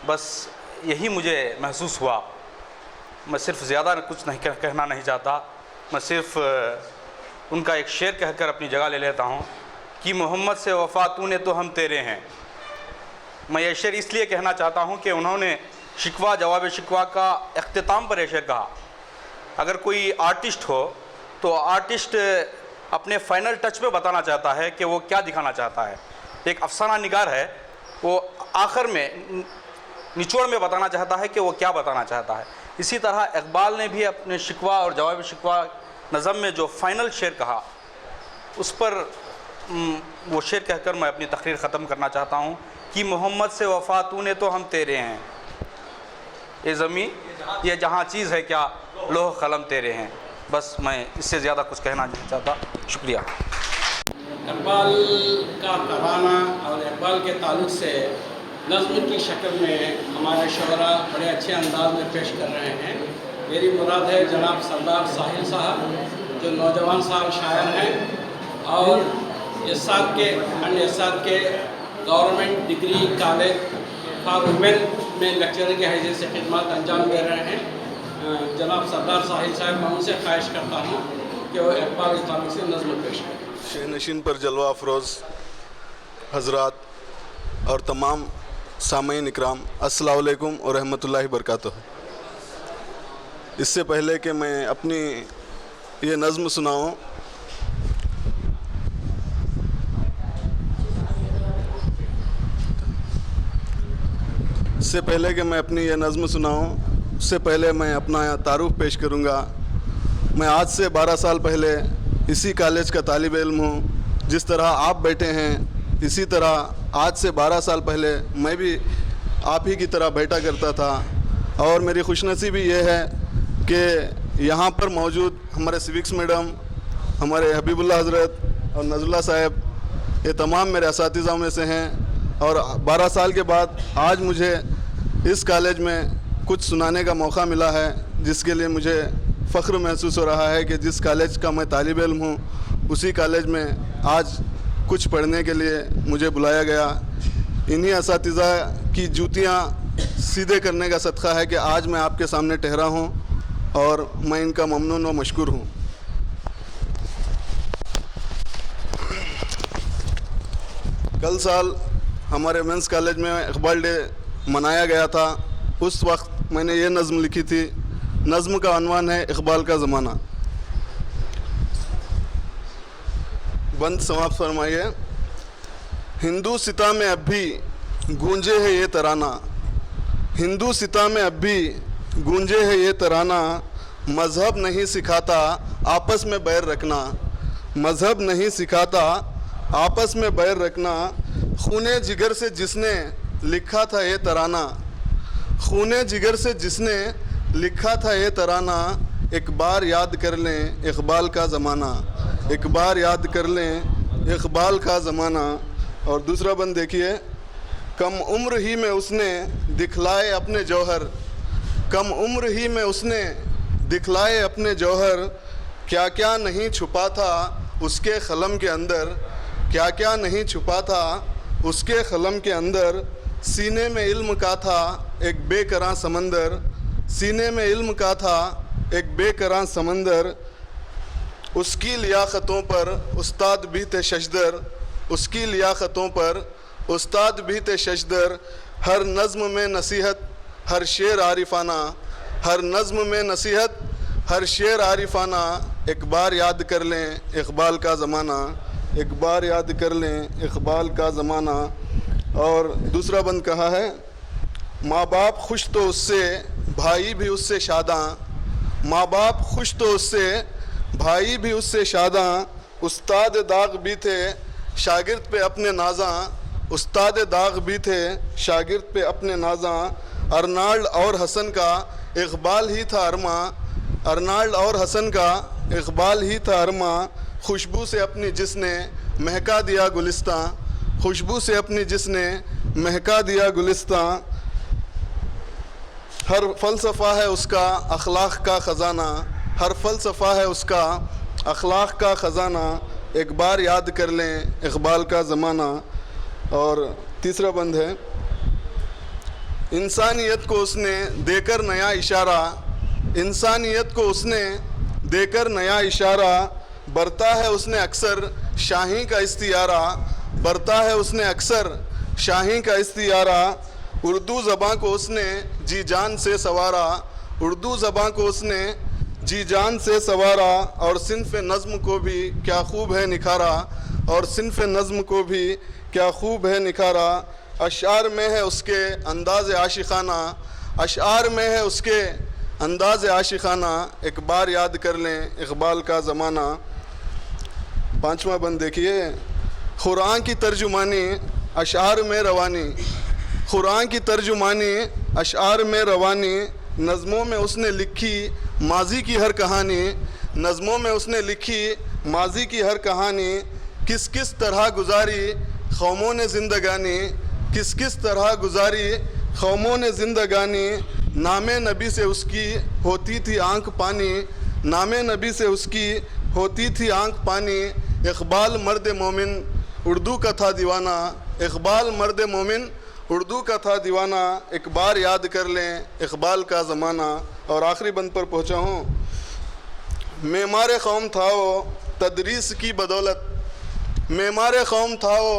بس یہی مجھے محسوس ہوا میں صرف زیادہ کچھ نہیں کہنا نہیں چاہتا، میں صرف ان کا ایک شعر کہہ کر اپنی جگہ لے لیتا ہوں کہ محمد سے وفا تو نے تو ہم تیرے ہیں۔ میں یہ شعر اس لیے کہنا چاہتا ہوں کہ انہوں نے شکوہ جواب شکوہ کا اختتام پر یہ شعر کہا۔ اگر کوئی آرٹسٹ ہو تو آرٹسٹ اپنے فائنل ٹچ پہ بتانا چاہتا ہے کہ وہ کیا دکھانا چاہتا ہے۔ ایک افسانہ نگار ہے، وہ آخر میں نچوڑ میں بتانا چاہتا ہے کہ وہ کیا بتانا چاہتا ہے۔ اسی طرح اقبال نے بھی اپنے شکوہ اور جواب شکوہ نظم میں جو فائنل شعر کہا، اس پر وہ شعر کہہ کر میں اپنی تقریر ختم کرنا چاہتا ہوں کہ محمد سے وفا تو نے تو ہم تیرے ہیں، یہ زمین یہ جہاں چیز ہے کیا لوح قلم تیرے ہیں۔ بس میں اس سے زیادہ کچھ کہنا نہیں چاہتا، شکریہ۔ اقبال کا ترانہ اور اقبال کے تعلق سے نظم کی شکل میں ہمارے شعراء بڑے اچھے انداز میں پیش کر رہے ہیں۔ میری مراد ہے جناب سردار ساحل صاحب، جو نوجوان سال شاعر ہیں اور اسات کے government degree college for women میں لیکچرر کی حیثیت سے خدمات انجام دے رہے ہیں۔ جناب سردار ساحل صاحب، میں ان سے خواہش کرتا ہوں کہ وہ اقبال کے تعلق سے نظم پیش کریں۔ شہ نشین پر جلوہ افروز حضرات اور تمام سامعین اکرام، السلام علیکم و رحمۃ اللہ وبرکاتہ۔ اس سے پہلے کہ میں اپنی یہ نظم سناؤں، اس سے پہلے میں اپنا تعارف پیش کروں گا۔ میں آج سے 12 سال پہلے اسی کالج کا طالب علم ہوں۔ جس طرح آپ بیٹھے ہیں اسی طرح آج سے 12 سال پہلے میں بھی آپ ہی کی طرح بیٹھا کرتا تھا، اور میری خوش نصیبی یہ ہے کہ یہاں پر موجود ہمارے سوکس میڈم، ہمارے حبیب اللہ حضرت اور نزل اللہ صاحب، یہ تمام میرے اساتذہ میں سے ہیں، اور 12 سال کے بعد آج مجھے اس کالج میں کچھ سنانے کا موقع ملا ہے، جس کے لیے مجھے فخر محسوس ہو رہا ہے کہ جس کالج کا میں طالب علم ہوں اسی کالج میں آج کچھ پڑھنے کے لیے مجھے بلایا گیا۔ انہی اساتذہ کی جوتیاں سیدھے کرنے کا صدقہ ہے کہ آج میں آپ کے سامنے ٹھہرا ہوں، اور میں ان کا ممنون و مشکور ہوں۔ کل سال ہمارے مینس کالج میں اقبال ڈے منایا گیا تھا۔ اس وقت میں نے یہ نظم لکھی تھی، نظم کا عنوان ہے اقبال کا زمانہ۔ بند سماعت فرمائیے۔ ہندو ستا میں اب بھی گونجے ہے یہ ترانہ، ہندو ستا میں اب بھی گونجے ہے یہ ترانہ، مذہب نہیں سکھاتا آپس میں بیر رکھنا، مذہب نہیں سکھاتا آپس میں بیر رکھنا، خونے جگر سے جس نے لکھا تھا یہ ترانہ، خونے جگر سے جس نے لکھا تھا یہ ترانہ، ایک بار یاد کر لیں اقبال کا زمانہ، ایک بار یاد کر لیں اقبال کا زمانہ۔ اور دوسرا بند دیکھیے۔ کم عمر ہی میں اس نے دکھلائے اپنے جوہر، کم عمر ہی میں اس نے دکھلائے اپنے جوہر، کیا کیا نہیں چھپا تھا اس کے قلم کے اندر، کیا کیا نہیں چھپا تھا اس کے قلم کے اندر، سینے میں علم کا تھا ایک بے کراں سمندر، سینے میں علم کا تھا ایک بے کراں سمندر، اس کی لیاقتوں پر استاد بھی تھے ششدر، اس کی لیاقتوں پر استاد بھی تھے ششدر، ہر نظم میں نصیحت ہر شعر عارفانہ، ہر نظم میں نصیحت ہر شعر عارفانہ، ایک بار یاد کر لیں اقبال کا زمانہ، ایک بار یاد کر لیں اقبال کا زمانہ۔ اور دوسرا بند کہا ہے، ماں باپ خوش تو اس سے بھائی بھی اس سے شاداں، ماں باپ خوش تو اس سے بھائی بھی اس سے شاداں، استاد داغ بھی تھے شاگرد پہ اپنے نازاں، استاد داغ بھی تھے شاگرد پہ اپنے نازاں، ارنالڈ اور حسن کا اقبال ہی تھا ارماں، ارنالڈ اور حسن کا اقبال ہی تھا ارماں، خوشبو سے اپنی جس نے مہکا دیا گلستاں، خوشبو سے اپنی جس نے مہکا دیا گلستاں، ہر فلسفہ ہے اس کا اخلاق کا خزانہ، ہر فلسفہ ہے اس کا اخلاق کا خزانہ، ایک بار یاد کر لیں اقبال کا زمانہ۔ اور تیسرا بند ہے، انسانیت کو اس نے دے کر نیا اشارہ، इंसानियत को उसने देकर नया इशारा, बरता है उसने अक्सर शाही का इस्तियारा, बरता है उसने अक्सर शाही का इस्तियारा। उर्दू ज़बां को उसने जी जान से संवारा, उर्दू ज़बां को उसने जी जान से संवारा। और सिन्फ़ नज़्म को भी क्या खूब है निखारा, और सिन्फ़ नज़्म को भी क्या खूब है निखारा। अशार में है उसके अंदाज़ आशिक़ाना, अशार में है उसके अंदाज़ आशिक़ाना। एक बार याद कर लें इक़बाल का ज़माना। पाँचवा बंद देखिए। कुरान की तर्जुमानी अशार में रवानी, कुरान की तर्जुमानी अशार में रवानी। नज़मों में उसने लिखी माजी की हर कहानी, नज़मों में उसने लिखी माजी की हर कहानी। किस किस तरह गुजारी कौमों ने ज़िंदगानी, किस किस तरह गुजारी कौमों ने ज़िंदगानी। नामे नबी से उसकी होती थी आंख पानी, नामे नबी से उसकी होती थी आंख पानी। इक़बाल मर्द मोमिन उर्दू का था दीवाना, इक़बाल मर्द मोमिन उर्दू का था दीवाना। एक बार याद कर लें इक़बाल का ज़माना। और आखिरी बंद पर पहुँचा हूँ। मेमार कौम था वो तदरीस की बदौलत, मेमार कौम था वो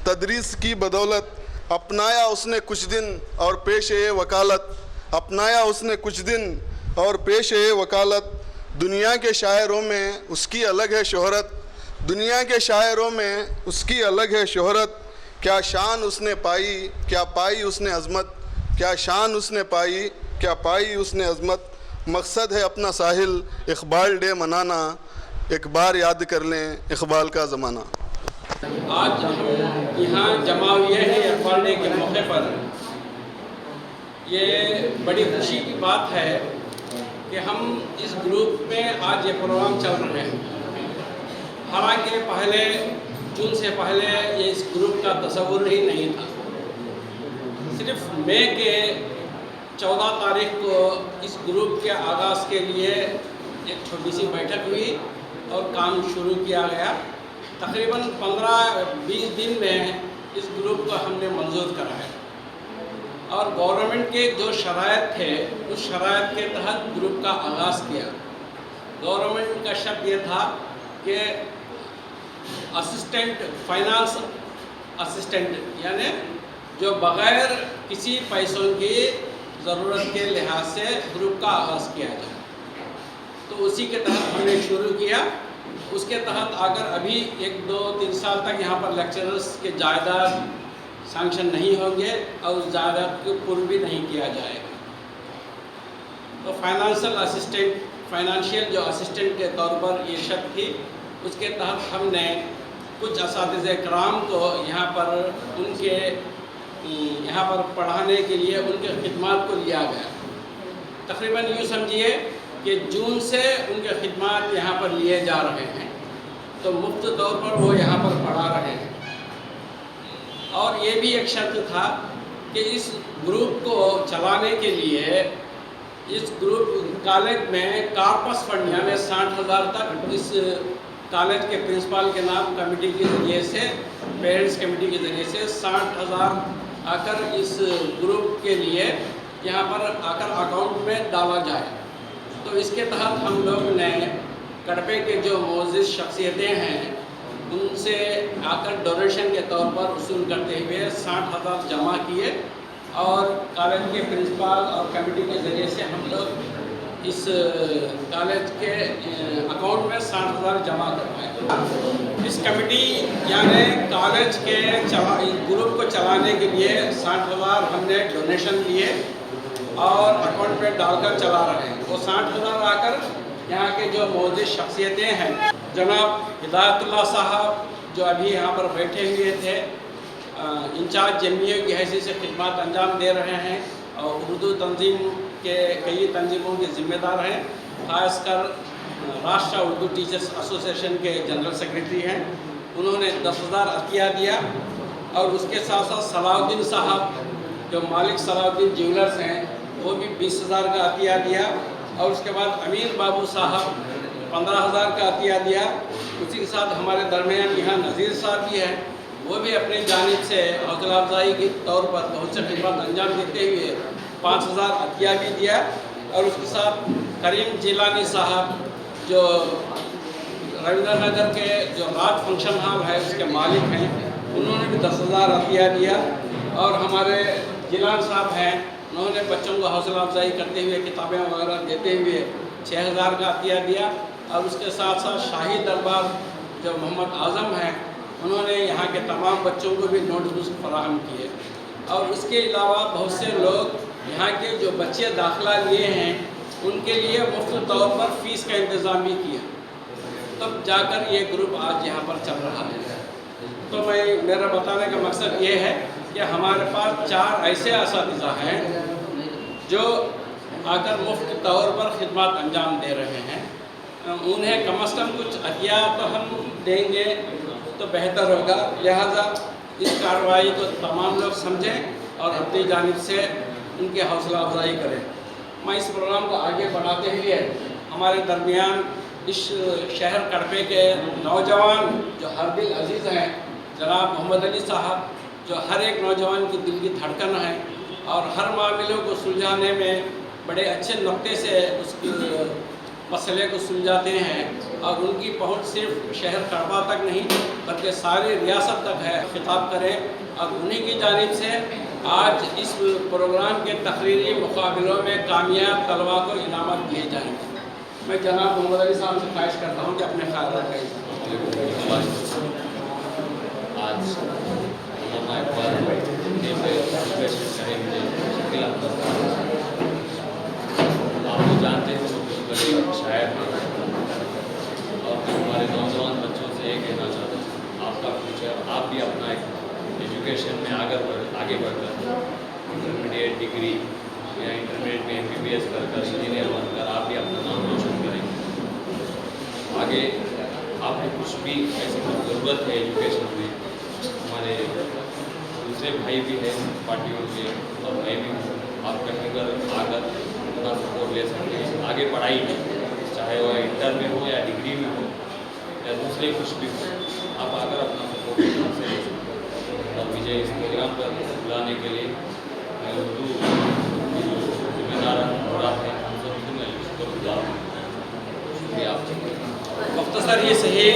तदरीस की बदौलत। अपनाया उसने कुछ दिन और पेश ए वकालत, अपनाया उसने कुछ दिन और पेश ए वकालत। दुनिया के शायरों में उसकी अलग है शोहरत, दुनिया के शायरों में उसकी अलग है शोहरत। क्या शान उसने पाई, क्या पाई उसने अज़मत, क्या शान उसने पाई, क्या पाई उसने अज़मत। मकसद है अपना साहिल इक़बाल डे मनाना। एक बार याद कर लें इक़बाल का ज़माना। आज हम यहाँ जमा हुए हैं इक़बाल डे के मौके पर। ये बड़ी खुशी की बात है कि हम इस ग्रुप में आज ये प्रोग्राम चल रहे हैं। हालांकि पहले जून से पहले ये इस ग्रुप का तस्वुर ही नहीं था। सिर्फ मई के 14 तारीख को इस ग्रुप के आगाज़ के लिए एक छोटी सी बैठक हुई और काम शुरू किया गया। तकरीबन 15-20 दिन में इस ग्रुप को हमने मंजूर करा है और गवर्नमेंट के जो शराइत थे उस शराइत के तहत ग्रुप का आगाज़ किया। गवर्नमेंट का शर्त ये था कि असिस्टेंट फाइनेंस असिस्टेंट यानी जो बग़ैर किसी पैसों की ज़रूरत के लिहाज से ग्रुप का आगाज़ किया जाए, तो उसी के तहत हमने शुरू किया। उसके तहत अगर अभी 1-2-3 साल तक यहाँ पर लेक्चरर्स के जायदाद सैंक्शन नहीं होंगे और उस जायदाद को पूर्ण भी नहीं किया जाएगा, तो फाइनेंशियल जो असिस्टेंट के तौर पर ये शर्त थी। उसके तहत हमने कुछ असातिज़े कराम को यहाँ पर उनके यहाँ पर पढ़ाने के लिए उनके खिदमात को लिया गया। तकरीबन यूँ समझिए कि जून से उनके खिदमात यहाँ पर लिए जा रहे हैं, तो मुफ्त तौर पर वो यहाँ पर पढ़ा रहे हैं। और ये भी एक शर्त था कि इस ग्रुप को चलाने के लिए इस ग्रुप कॉलेज में कार्पस फंड यानी 60,000 तक इस कॉलेज के प्रिंसिपल के नाम कमेटी के ज़रिए से, पेरेंट्स कमेटी के ज़रिए से 60,000 आकर इस ग्रुप के लिए यहाँ पर आकर अकाउंट में डाला जाए। तो इसके तहत हम लोग ने कड़पे के जो मोअज़्ज़िज़ शख्सियतें हैं उनसे आकर डोनेशन के तौर पर वसूल करते हुए 60,000 जमा किए और कॉलेज के प्रिंसिपल और कमेटी के ज़रिए से हम लोग इस कॉलेज के अकाउंट में 60,000 जमा करवाए। इस कमेटी यानी कॉलेज के ग्रुप को चलाने के लिए 60,000 हमने डोनेशन लिए और अकाउंट में डालकर चला रहे हैं। वो 60,000 आकर यहाँ के जो मौजूद शख्सियतें हैं, जनाब हिदायतुल्लाह साहब जो अभी यहाँ पर बैठे हुए थे, इंचार्ज जमीयत की हैसियत से खिदमत अंजाम दे रहे हैं और उर्दू तंजीम के कई तंजीमों के ज़िम्मेदार हैं। ख़ासकर राष्ट्रीय उर्दू टीचर्स एसोसिएशन के जनरल सेक्रेटरी हैं, उन्होंने 10,000 अतिया दिया। और उसके साथ साथ सलाउद्दीन साहब जो मालिक सलाउद्दीन ज्वेलर्स हैं वो भी 20,000 का अतिया दिया। और उसके बाद अमीर बाबू साहब 15,000 का अतिया दिया। उसी के साथ हमारे दरमियान यहाँ नज़ीर साहब भी हैं, वो भी अपनी जानिब से हौसला अफजाई के तौर पर बहुत से खिदमत अंजाम देते हुए 5,000 अतिया भी दिया। और उसके साथ करीम जिलानी साहब जो रविंद्र नगर के जो राज फंक्शन हॉल है उसके मालिक हैं, उन्होंने भी 10,000 अतिया दिया। और हमारे जिलान साहब हैं, उन्होंने बच्चों को हौसला अफजाई करते हुए किताबें वगैरह देते हुए 6,000 का अतिया दिया। और उसके साथ साथ शाही दरबार जो मोहम्मद आज़म हैं, उन्होंने यहाँ के तमाम बच्चों को भी नोटबुक फराहम किए। और उसके अलावा बहुत से लोग यहाँ के जो बच्चे दाखिला लिए हैं उनके लिए मुफ्त तौर पर फ़ीस का इंतज़ाम भी किया, तब जाकर ये ग्रुप आज यहाँ पर चल रहा है। तो मेरा बताने का मकसद ये है कि हमारे पास 4 ऐसे असातिज़ा हैं जो आकर मुफ्त तौर पर खिदमत अंजाम दे रहे हैं। उन्हें कम अज़ कम कुछ अतिया तो हम देंगे तो बेहतर होगा। लिहाजा इस कार्रवाई को तमाम लोग समझें और अपनी जानिब से उनकी हौसला अफजाई करें। मैं इस प्रोग्राम को आगे बढ़ाते हुए हमारे दरमियान इस शहर कड़पे के नौजवान जो हर दिल अजीज़ हैं, जनाब मोहम्मद अली साहब, जो हर एक नौजवान की दिल की धड़कन है और हर मामलों को सुलझाने में बड़े अच्छे नुक्ते से उसकी मसले को सुलझाते हैं। और उनकी पहुंच सिर्फ शहर कड़पा तक नहीं बल्कि सारी रियासत तक है। खिताब करें और उन्हीं की जानिब से आज इस प्रोग्राम के तकरीरी मुकाबलों में कामयाब तलबा को इनामत दिए जाएंगे। मैं जनाब मोहम्मद अली साहब से ख्वाहिश करता हूँ कि अपने ख्याल का आज आप तो जानते हैं बड़े शायर हैं और हमारे नौजवान बच्चों से ये कहना चाहता हूँ, आपका फ्यूचर आप भी अपना एक एजुकेशन में आगे बढ़कर इंटरमीडिएट डिग्री या इंटरमीडिएट में MBBS कर इंजीनियर बनकर आप भी अपना नाम रोशन करेंगे। आगे आपको कुछ भी ऐसी कुछ ज़रूरत है एजुकेशन में, हमारे दूसरे भाई भी हैं पार्टियों के और मैं भी हूँ, आप कहीं पर आकर अपना सपोर्ट ले सकते हैं आगे पढ़ाई में, चाहे वह इंटर में हो या डिग्री में हो या दूसरे कुछ भी हो, आप आकर अपना सपोर्ट ले सकते हैं। और मुझे इस प्रोग्राम पर बुलाने के लिए मैं उर्दू की जो जिम्मेदार है हम सबसे मैं शुक्रगुजार हूँ। शुक्रिया आपका। मुख्तसर ही सही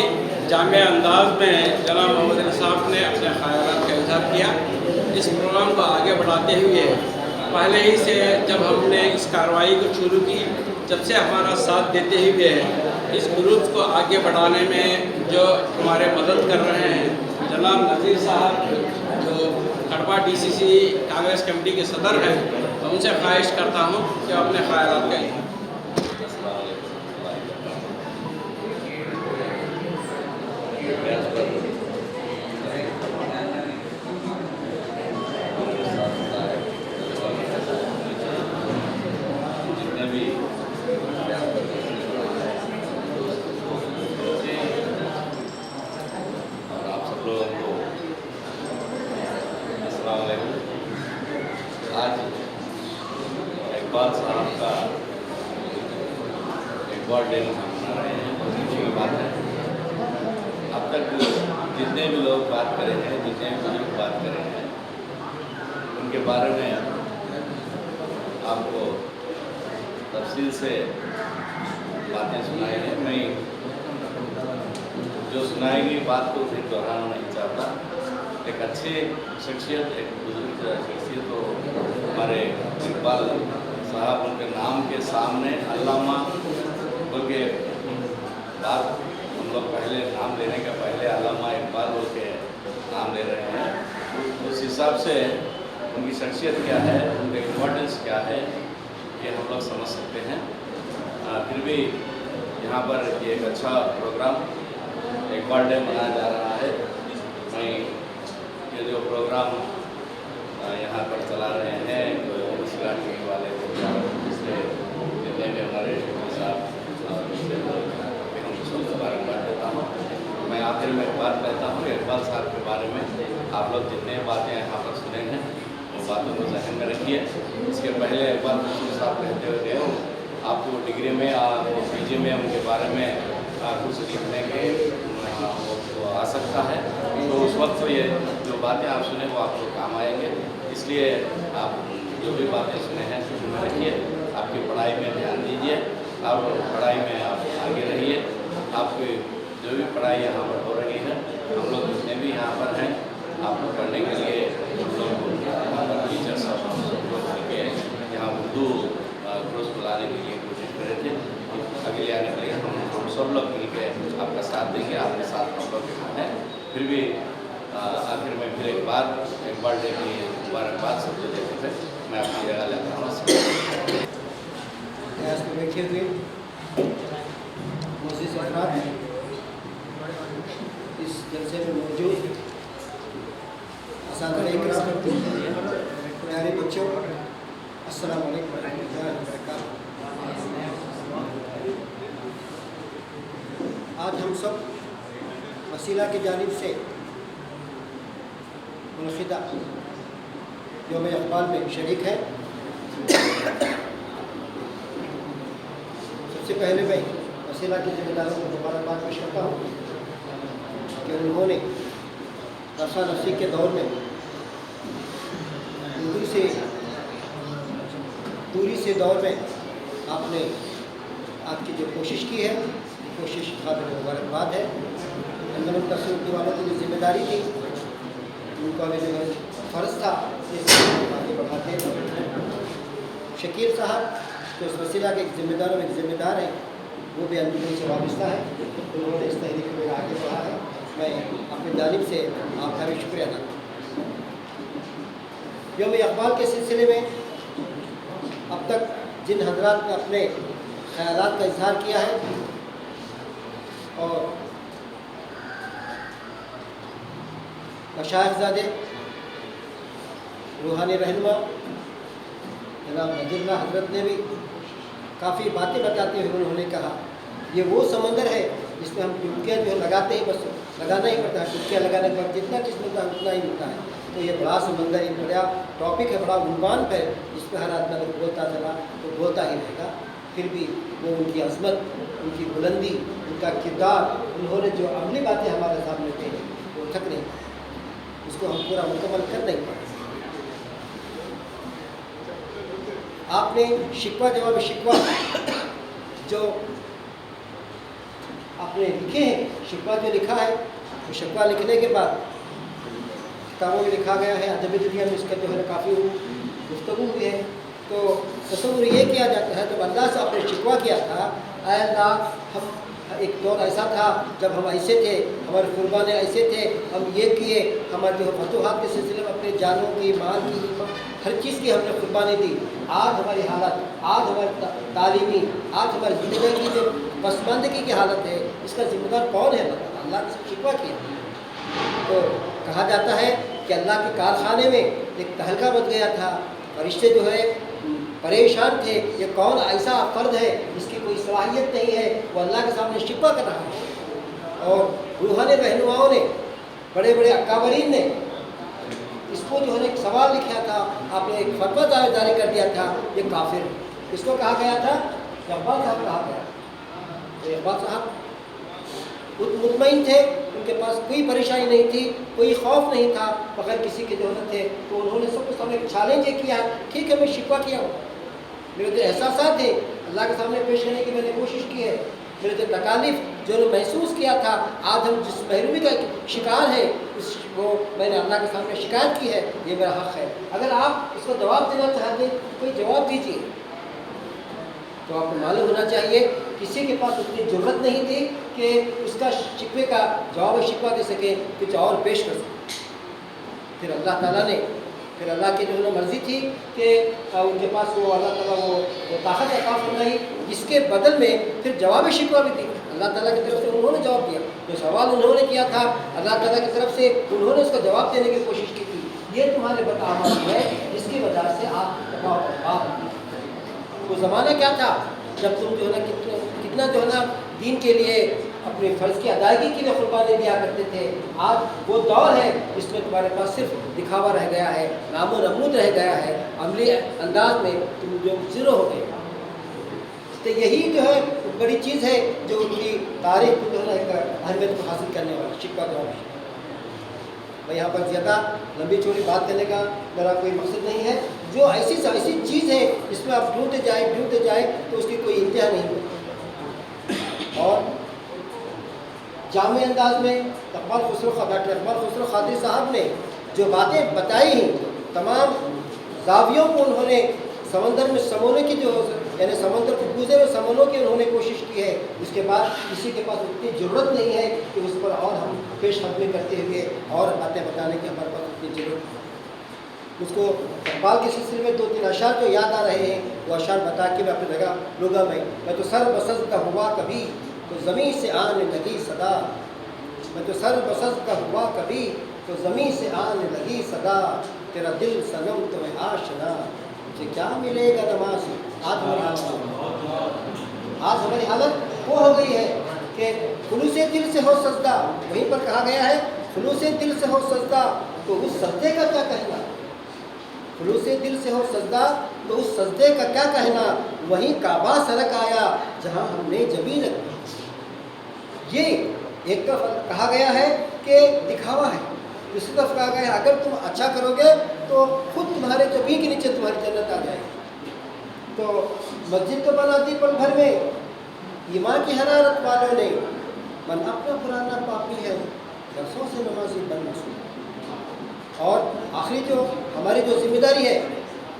जामे अंदाज में जनाब मोहम्मद अली साहब ने अपने ख़यालात का इज़हार किया। इस प्रोग्राम को आगे बढ़ाते हुए पहले ही से जब हमने इस कार्रवाई को शुरू की, जब से हमारा साथ देते हुए इस ग्रुप को आगे बढ़ाने में जो हमारे मदद कर रहे हैं जनाब नज़ीर साहब जो कड़पा DCC कांग्रेस कमेटी के सदर हैं, तो उनसे ख्वाहिश करता हूँ कि अपने ख़यालात का इज़हार। आज इकबाल साहब का इकबाल डे मना रहे हैं, बहुत खुशी की बात है। अब तक जितने भी लोग बात करे हैं, जितने भी बुजुर्ग बात करे हैं, उनके बारे में आपको तफसील से बातें सुनाई हैं। मैं जो सुनाई गई बात को फिर दोहराना नहीं चाहता। एक अच्छी शख्सियत, एक बुजुर्ग शख्सियत तो हमारे इकबाल साहब, उनके नाम के सामने अल्लामा बोल के बात हम लोग पहले नाम लेने के पहले अल्लामा इकबाल बोल के नाम ले रहे हैं। उस हिसाब से उनकी शख्सियत क्या है, उनका इम्पोर्टेंस क्या है, ये हम लोग समझ सकते हैं। फिर भी यहाँ पर ये एक अच्छा प्रोग्राम इकबाल डे मनाया जा रहा है। मैं ये जो प्रोग्राम यहाँ पर चला रहे हैं इस्लाम वाले प्रोग्राम, इससे जितने भी हमारे साहब मुबारकबाद देता हूँ। मैं आखिर में एक बात कहता हूँ, इकबाल साहब के बारे में आप लोग जितने बातें यहाँ पर सुने हैं वो बातों को जहन में रखिए। इसके पहले इकबाल साहब कहते हुए गए, आपको डिग्री में PG में उनके बारे में कुछ लिखने के वो आ सकता है, तो उस वक्त ये जो बातें आप सुने वो आपको काम आएंगे। इसलिए आप जो भी बातें सुने हैं सुन रखिए, आपकी पढ़ाई में ध्यान दीजिए। आप पढ़ाई में आप आगे रहिए। आपकी जो भी पढ़ाई यहाँ पर हो रही है, हम लोग जितने भी यहाँ पर हैं, आपको पढ़ने के लिए हम लोग टीचर साहब के यहाँ उर्दू कोर्स बुलाने के लिए कोशिश कर रहे थे। अगले आने के लिए हम सब लोग मिलकर आपका साथ देंगे, आपके साथ हम लोग हैं। फिर भी आखिर में फिर एक बार इकबाल डे की मुबारकबाद सबको देते हुए मैं अपनी जगह लेता हूँ। बैठे हुए मोअज़्ज़िज़ हज़रात, इस जलसे में मौजूद असातिज़ा इकराम, प्यारे बच्चों, अस्सलाम वालेकुम रहमतुल्लाहि व बरकातहू। आज हम सब वसीला की जानिब से मुनक़िदा यौम इक़बाल में शरीक है। सबसे पहले मैं वसीला के ज़िम्मेदारों को मुबारकबाद पेश करता हूँ कि उन्होंने रफ़ा नफ़ी के दौर में दूरी से दौर में आपने आपकी जो कोशिश की है, कोशिश काबिल मुबारकबाद है। अंदर तस्वीर वालों की जो जिम्मेदारी थी, उनका भी जो फ़र्ज़ था आगे बढ़ाते हैं। शकील साहब तो इस वसीला के ज़िम्मेदारों में ज़िम्मेदार हैं, वो भी अंदर से वाबस्ता है। उन्होंने इस तहरीक में आगे बढ़ा है। मैं अपनी जानिब से आपका भी शुक्रिया अदा करता हूँ। यौम इक़बाल के सिलसिले में अब तक जिन हज़रात ने अपने ख़यालात का इज़हार किया है और मशाइख़-ज़ादे, रूहानी रहनुमा जनाब नज़रुल्लाह हज़रत ने भी काफ़ी बातें बताते हुए उन्होंने कहा, ये वो समंदर है जिसमें हम डुबकियाँ जो है लगाते ही बस लगाना ही पड़ता है। डुबकियाँ लगाने के बाद जितना चीज़ मिलता है उतना ही मिलता है। तो ये बड़ा समंदर, एक बड़ा टॉपिक है, बड़ा उन्वान है, जिस पर हर आदमी अगर बोलता चला तो बोलता ही रहेगा। फिर भी वो उनकी अज़मत, उनकी बुलंदी, उनका किरदार, उन्होंने जो अमली बातें हमारे सामने थे वो थक नहीं, उसको हम पूरा मुकम्मल कर नहीं पाए। आपने शिकवा जवाब शिकवा जो आपने लिखे हैं, शिकवा जो लिखा है, तो शिकवा लिखने के बाद किताबों में लिखा गया है, अदबी दुनिया में इसका जो है काफ़ी गुफ्तगू हुई है। तो तस्वुर ये किया जाता है, जब अल्लाह से आपने शिकवा किया था, ऐ अल्लाह, हम एक दौर ऐसा था जब हम ऐसे थे, हमारे कुर्बाने ऐसे थे, हम ये किए, हमारे जो फतूहात के सिलसिले में अपने जानों की, माल की, हर चीज़ की हमने कुर्बानी दी। आज हमारी हालत, आज हमारी तालीमी, आज हमारी ज़िंदगी की जो पसमानदगी की हालत है, इसका ज़िम्मेदार कौन है? अल्लाह से शिकवा किया। तो कहा जाता है कि अल्लाह के कारखाने में एक तहलका बच गया था, फरिश्ते जो है परेशान थे, ये कौन ऐसा फ़र्द है जिसकी कोई सलाहियत नहीं है, वो अल्लाह के सामने शिकवा कर रहा है। और रूहानी रहनुमाओं ने, बड़े बड़े अकाबरीन ने इसको जो है एक सवाल लिखा था, आपने एक फतवा जारी कर दिया था, ये काफिर है। इसको कहा गया था, इक़बाल साहब कहा गया। तो इक़बाल साहब मुतमईन थे, उनके पास कोई परेशानी नहीं थी, कोई खौफ नहीं था, बगैर किसी के जरूरत थे। तो उन्होंने सबके सामने चैलेंज किया, ठीक है मैं शिकवा किया हूँ, मेरे जो एहसास थे अल्लाह के सामने पेश करने की मैंने कोशिश की है, मेरे जो तकालीफ जो महसूस किया था, आज हम जिस महरूमी का शिकार है वो मैंने अल्लाह के सामने शिकायत की है, ये मेरा हक़ है। अगर आप इसको जवाब देना चाहते कोई जवाब दीजिए। तो आपको मालूम होना चाहिए किसी के पास उतनी ज़रूरत नहीं थी कि उसका शिकवे का जवाब शिकवा दे सके, कुछ और पेश कर सके। फिर अल्लाह ताला ने, फिर अल्लाह की जो मर्ज़ी थी कि उनके पास वो अल्लाह ताला वो ताकत अता फरमाई, जिसके बदल में फिर जवाब शिकवा भी दी अल्लाह ताला की तरफ से। उन्होंने जवाब दिया, जो सवाल उन्होंने किया था अल्लाह ताला की तरफ से उन्होंने उसका जवाब देने की कोशिश की थी। ये तुम्हारे बदआमाली है, जिसकी वजह से आप वो ज़माना क्या था जब तुम जो है ना कितना जो है ना दीन के लिए अपने फ़र्ज़ की अदायगी के लिए कुर्बानी दिया करते थे। आज वो दौर है जिसमें तुम्हारे पास सिर्फ दिखावा रह गया है, नामो नमूद रह गया है, अमली अंदाज में तुम जो ज़ीरो हो गए। तो यही जो है बड़ी चीज़ है जो उनकी तारीख को जो है ना एक अहमियत को हासिल करने वाली शिकवा जवाब। मैं यहाँ पर ज़्यादा लंबी चौड़ी बात करने का मेरा कोई मकसद नहीं है। जो ऐसी चीज़ है जिसमें आप ढूंढते जाए तो उसकी कोई इंतहा नहीं होती। जामे अंदाज में डॉक्टर इकबाल खुसरो कादरी साहब ने जो बातें बताई हैं, तमाम जावियों को उन्होंने समंदर में समोने की जो यानी समंदर को गुजरे हुए समोनों की उन्होंने कोशिश की है। उसके बाद किसी के पास उतनी ज़रूरत नहीं है कि उस पर और हम पेश खदमी करते हुए और बातें बताने की हमारे पास उतनी ज़रूरत है। उसको इकबाल के सिलसिले में 2-3 अशार जो याद आ रहे हैं, वो अशार बता के मैं अपनी जगह लूँगा। मैं तो सर बसज का हुआ कभी तो ज़मीन से आने लगी सदा, मैं तो सर बसज का हुआ कभी तो ज़मीन से आने लगी सदा, तेरा दिल सनम तुम्हें आशना, मुझे क्या मिलेगा नमाज। आज हमारी हालत वो हो गई है कि खुलूसे दिल से हो सजदा, वहीं पर कहा गया है खुलूसे दिल से हो सजदा, तो उस सजदे का क्या कहना, खुलूसे दिल से हो सजदा तो उस सजदे का क्या कहना, वहीं काबा सरक आया जहाँ हमने जबीन रखी। ये एक तरफ कहा गया है कि दिखावा है, दूसरी तरफ कहा गया है अगर तुम अच्छा करोगे तो खुद तुम्हारे जबीन के नीचे तुम्हारी जन्नत आ जाएगी। तो मस्जिद तो बना दी पल भर में, ईमान की हरारत वालों ने, मन अपना पुराना पापी है, बरसों से नमाजी बन नसूं। और आखिरी जो हमारी जो जिम्मेदारी है,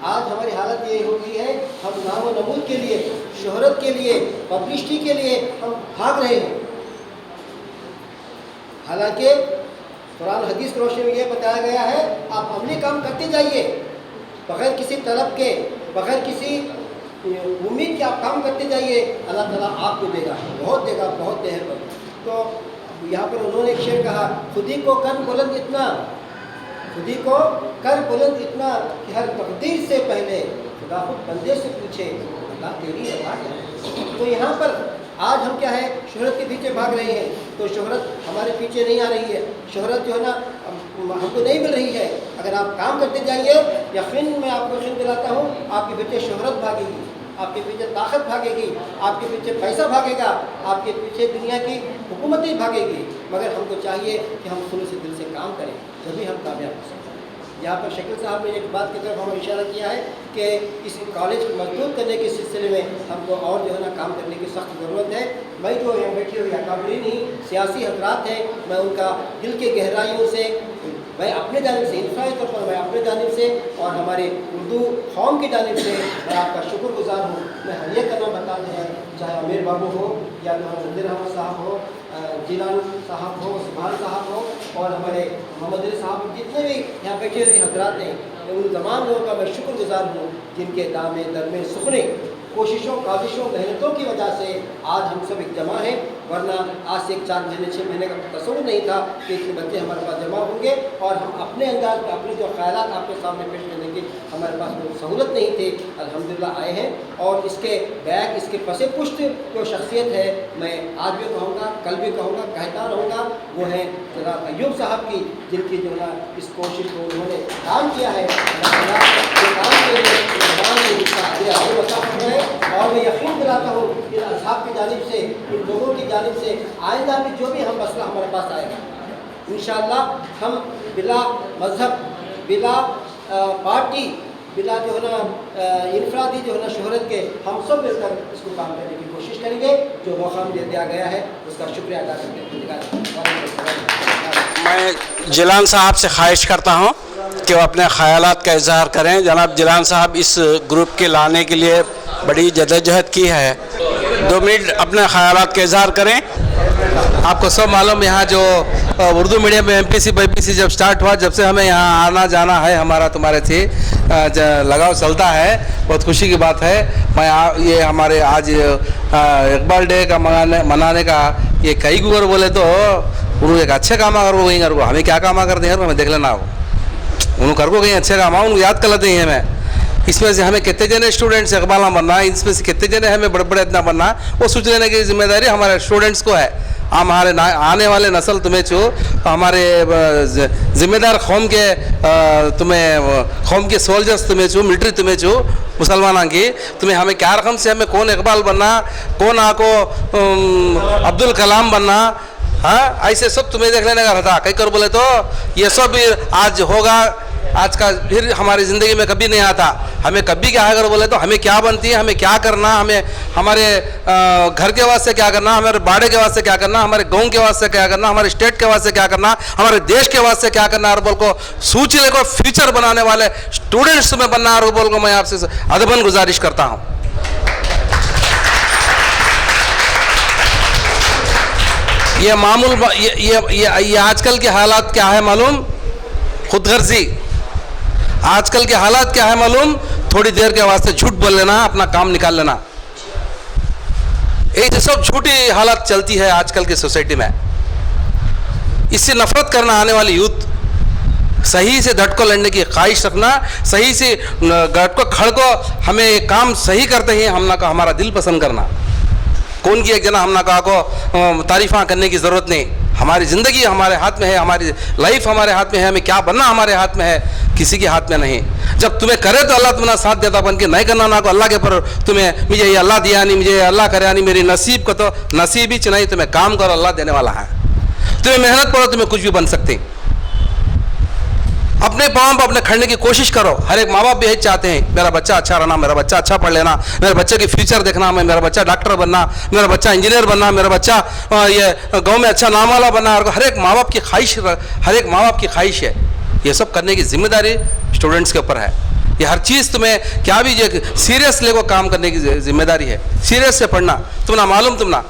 आज हमारी हालत ये हो गई है, हम नाम व नमूद के लिए, शोहरत के लिए, पब्लिसिटी के लिए हम भाग रहे हैं। हालांकि कुरान हदीस की रोशनी में ये बताया गया है आप अमली काम करते जाइए, बग़ैर किसी तलब के, बग़ैर किसी उम्मीद के आप काम करते जाइए, अल्लाह ताला आपको देगा, बहुत देगा, बहुत देर पर। तो यहाँ पर उन्होंने एक शेर कहा, खुदी को कर बुलंद इतना, खुदी को कर बुलंद इतना कि हर तकदीर से पहले खुदा खुद बंदे से पूछे अल्लाह तेरी रज़ा है। तो यहाँ पर आज हम क्या है, शोहरत के पीछे भाग रहे हैं, तो शोहरत हमारे पीछे नहीं आ रही है, शोहरत जो है ना हमको नहीं मिल रही है। अगर आप काम करते जाइए, यकीन मैं आपको यकीन दिलाता हूँ, आपके पीछे शोहरत भागेगी, आपके पीछे ताकत भागेगी, आपके पीछे पैसा भागेगा, आपके पीछे दुनिया की हुकूमतें भागेगी। मगर हमको चाहिए कि हम खुलूस से दिल से काम करें, तभी हम कामयाब हो सकते हैं। यहाँ पर शकील साहब ने एक बात की तरफ हमें इशारा किया है कि इस कॉलेज को मजबूत करने के सिलसिले में हमको और जो है ना काम करने की सख्त ज़रूरत है। मैं जो यहाँ बैठी हुई अकाबरीन ही सियासी हजरात हैं, मैं उनका दिल के गहराइयों से, मैं अपने जानिब से, इंफरादी तौर पर मैं अपने जानिब से और हमारे उर्दू कौम की जानिब से मैं आपका शुक्रगुजार हूँ। मैं हर एक कदम बता दें, चाहे अमीर बाबू हो या तो नज़ीर अहमद साहब हो, जिलान साहब हो, सुभान साहब हो और हमारे मोहम्मद अली साहब, जितने भी यहाँ बैठे हुए हजरात हैं, उन तमाम लोगों का मैं शुक्रगुजार हूँ जिनके दामे दरमे सुखने कोशिशों, काविशों, मेहनतों की वजह से आज हम सब एक जमा हैं। वरना आज से 4 महीने 6 महीने का तस्वुर नहीं था कि इतने बच्चे हमारे पास जमा होंगे और हम अपने अंदाज में अपने जो ख्यालात आपके सामने पेश करने की हमारे पास वो सहूलत नहीं थी। अल्हम्दुलिल्लाह आए हैं और इसके बैक, इसके पसे पुष्ट जो शख्सियत है, मैं आज भी कहूँगा, कल भी कहूँगा, कहता रहूँगा, वो है जनाब अय्यूब साहब की, जिनकी जो है इस कोशिश को उन्होंने काम किया है। और मैं यकीन दिलाता हूँ कि असहाब की जानिब से, इन लोगों की जानिब से आइंदा भी जो भी हम मसला हमारे पास आएगा, इंशाअल्लाह हम बिला मज़हब, बिला पार्टी, बिला जो है ना इनफरादी जो है ना शोहरत के, हम सब मिलकर इसको काम करने की कोशिश करेंगे। जो मौका मुझे दिया गया है उसका शुक्रिया अदा करते हैं। मैं जिलान साहब से ख्वाहिश करता हूँ कि वो अपने ख़यालात का इजहार करें। जनाब जिलान साहब इस ग्रुप के लाने के लिए बड़ी जद्दोजहद की है, 2 मिनट अपने ख़यालात का इजहार करें। आपको सब मालूम, यहाँ जो उर्दू मीडियम में MPC BPC जब स्टार्ट हुआ, जब से हमें यहाँ आना जाना है, हमारा तुम्हारे से लगाव चलता है, बहुत खुशी की बात है। मैं ये हमारे आज इकबाल डे का मनाने का ये कई गुगर बोले तो उन्होंने एक अच्छे काम कर वो कहीं हमें क्या काम कर दें, हमें देख लेना हो उन्होंने कर को कहीं अच्छे काम उनको याद कर लेते हैं। हमें इसमें से हमें कितने जने स्टूडेंट्स इकबाल बनना, इसमें से कितने जने हमें बड़े बड़े इतना बनना, वो सोच लेने की जिम्मेदारी हमारे स्टूडेंट्स को है। हमारे आने वाले नस्ल तुम्हें चो हमारे ज़िम्मेदार कौम के तुम्हें कौम के सोल्जर्स तुम्हें चो, मिलिट्री तुम्हें चो मुसलमान की, तुम्हें हमें क्या रकम से हमें कौन इकबाल बनना, कौन आको अब्दुल कलाम बनना, हाँ ऐसे सब तुम्हें देख लेने का रहता। कई कर बोले तो ये सब आज होगा आज का फिर हमारी ज़िंदगी में कभी नहीं आता। हमें कभी क्या अगर बोले तो हमें क्या बनती है, हमें क्या करना, हमें हमारे घर के वास्ते क्या करना, हमारे बाड़े के वास्ते क्या करना, हमारे गांव के वास्ते क्या करना, हमारे स्टेट के वास्ते क्या करना, हमारे देश के वास्ते क्या करना, और बोल को सूची लेकर फ्यूचर बनाने वाले स्टूडेंट्स में बनना, और बोल को मैं आपसे अदबन गुजारिश करता हूँ। ये मामूल ये आजकल के हालात क्या है मालूम? खुदगर्जी। आजकल के हालात क्या है मालूम? थोड़ी देर के वास्ते झूठ बोल लेना, अपना काम निकाल लेना। ये सब झूठी हालत चलती है आजकल की सोसाइटी में। इससे नफरत करना आने वाली यूथ, सही से डट को लड़ने की ख्वाहिश रखना, सही से डट को खड़ को हमें काम सही करते ही हमना का हमारा दिल पसंद करना। कौन की एक जना हमना कहा को तारीफा करने की ज़रूरत नहीं। हमारी ज़िंदगी हमारे हाथ में है, हमारी लाइफ हमारे हाथ में है, हमें क्या बनना हमारे हाथ में है, किसी के हाथ में नहीं। जब तुम्हें करे तो अल्लाह तुम्हारा साथ देता, बन के नहीं करना ना को अल्लाह के पर तुम्हें मुझे ये अल्लाह दिया नहीं, मुझे अल्लाह करे नहीं, मेरी नसीब को तो नसीब ही नहीं। तुम्हें काम करो, अल्लाह देने वाला है। तुम्हें मेहनत करो, तुम्हें कुछ भी बन सकते। अपने पाँव पर अपने खड़ने की कोशिश करो। हर एक माँ बाप भी यही चाहते हैं, मेरा बच्चा अच्छा रहना, मेरा बच्चा अच्छा पढ़ लेना, मेरे बच्चे की फ्यूचर देखना, मेरा बच्चा डॉक्टर बनना, मेरा बच्चा इंजीनियर बनना, मेरा बच्चा ये गांव में अच्छा नाम वाला बनना। हर एक माँ बाप की ख्वाहिश है। ये सब करने की जिम्मेदारी स्टूडेंट्स के ऊपर है। ये हर चीज़ तुम्हें क्या भी सीरियस ले को काम करने की जिम्मेदारी है। सीरियस से पढ़ना। तुम ना मालूम तुम ना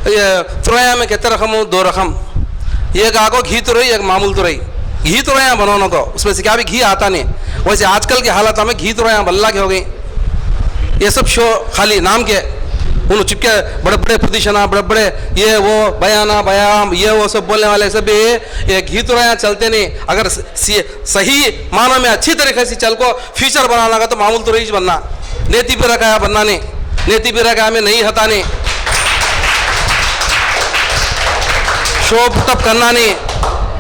ये तुरैया में कितने रकम हो? 2 रकम। एक आगो घी तुरई, एक मामूल तुरई। घी तुरैया बनाने को उसमें से क्या भी घी आता नहीं। वैसे आजकल के हालात में घी तुरैया बल्ला के हो गई। ये सब शो खाली नाम के, उन चिपके बड़े बड़े पोजिशन, बड़े बड़े ये वो बयाना बयाम ये वो सब बोलने वाले सब ये घी तुरैया चलते नहीं। अगर सही मानों में अच्छी तरीके से चल को फ्यूचर बनाना का तो मामूल तुरई बनना। नेति भी रखा बनना नहीं, नेति भी रखा हमें नहीं हटानी, शो पुटअप करना नहीं।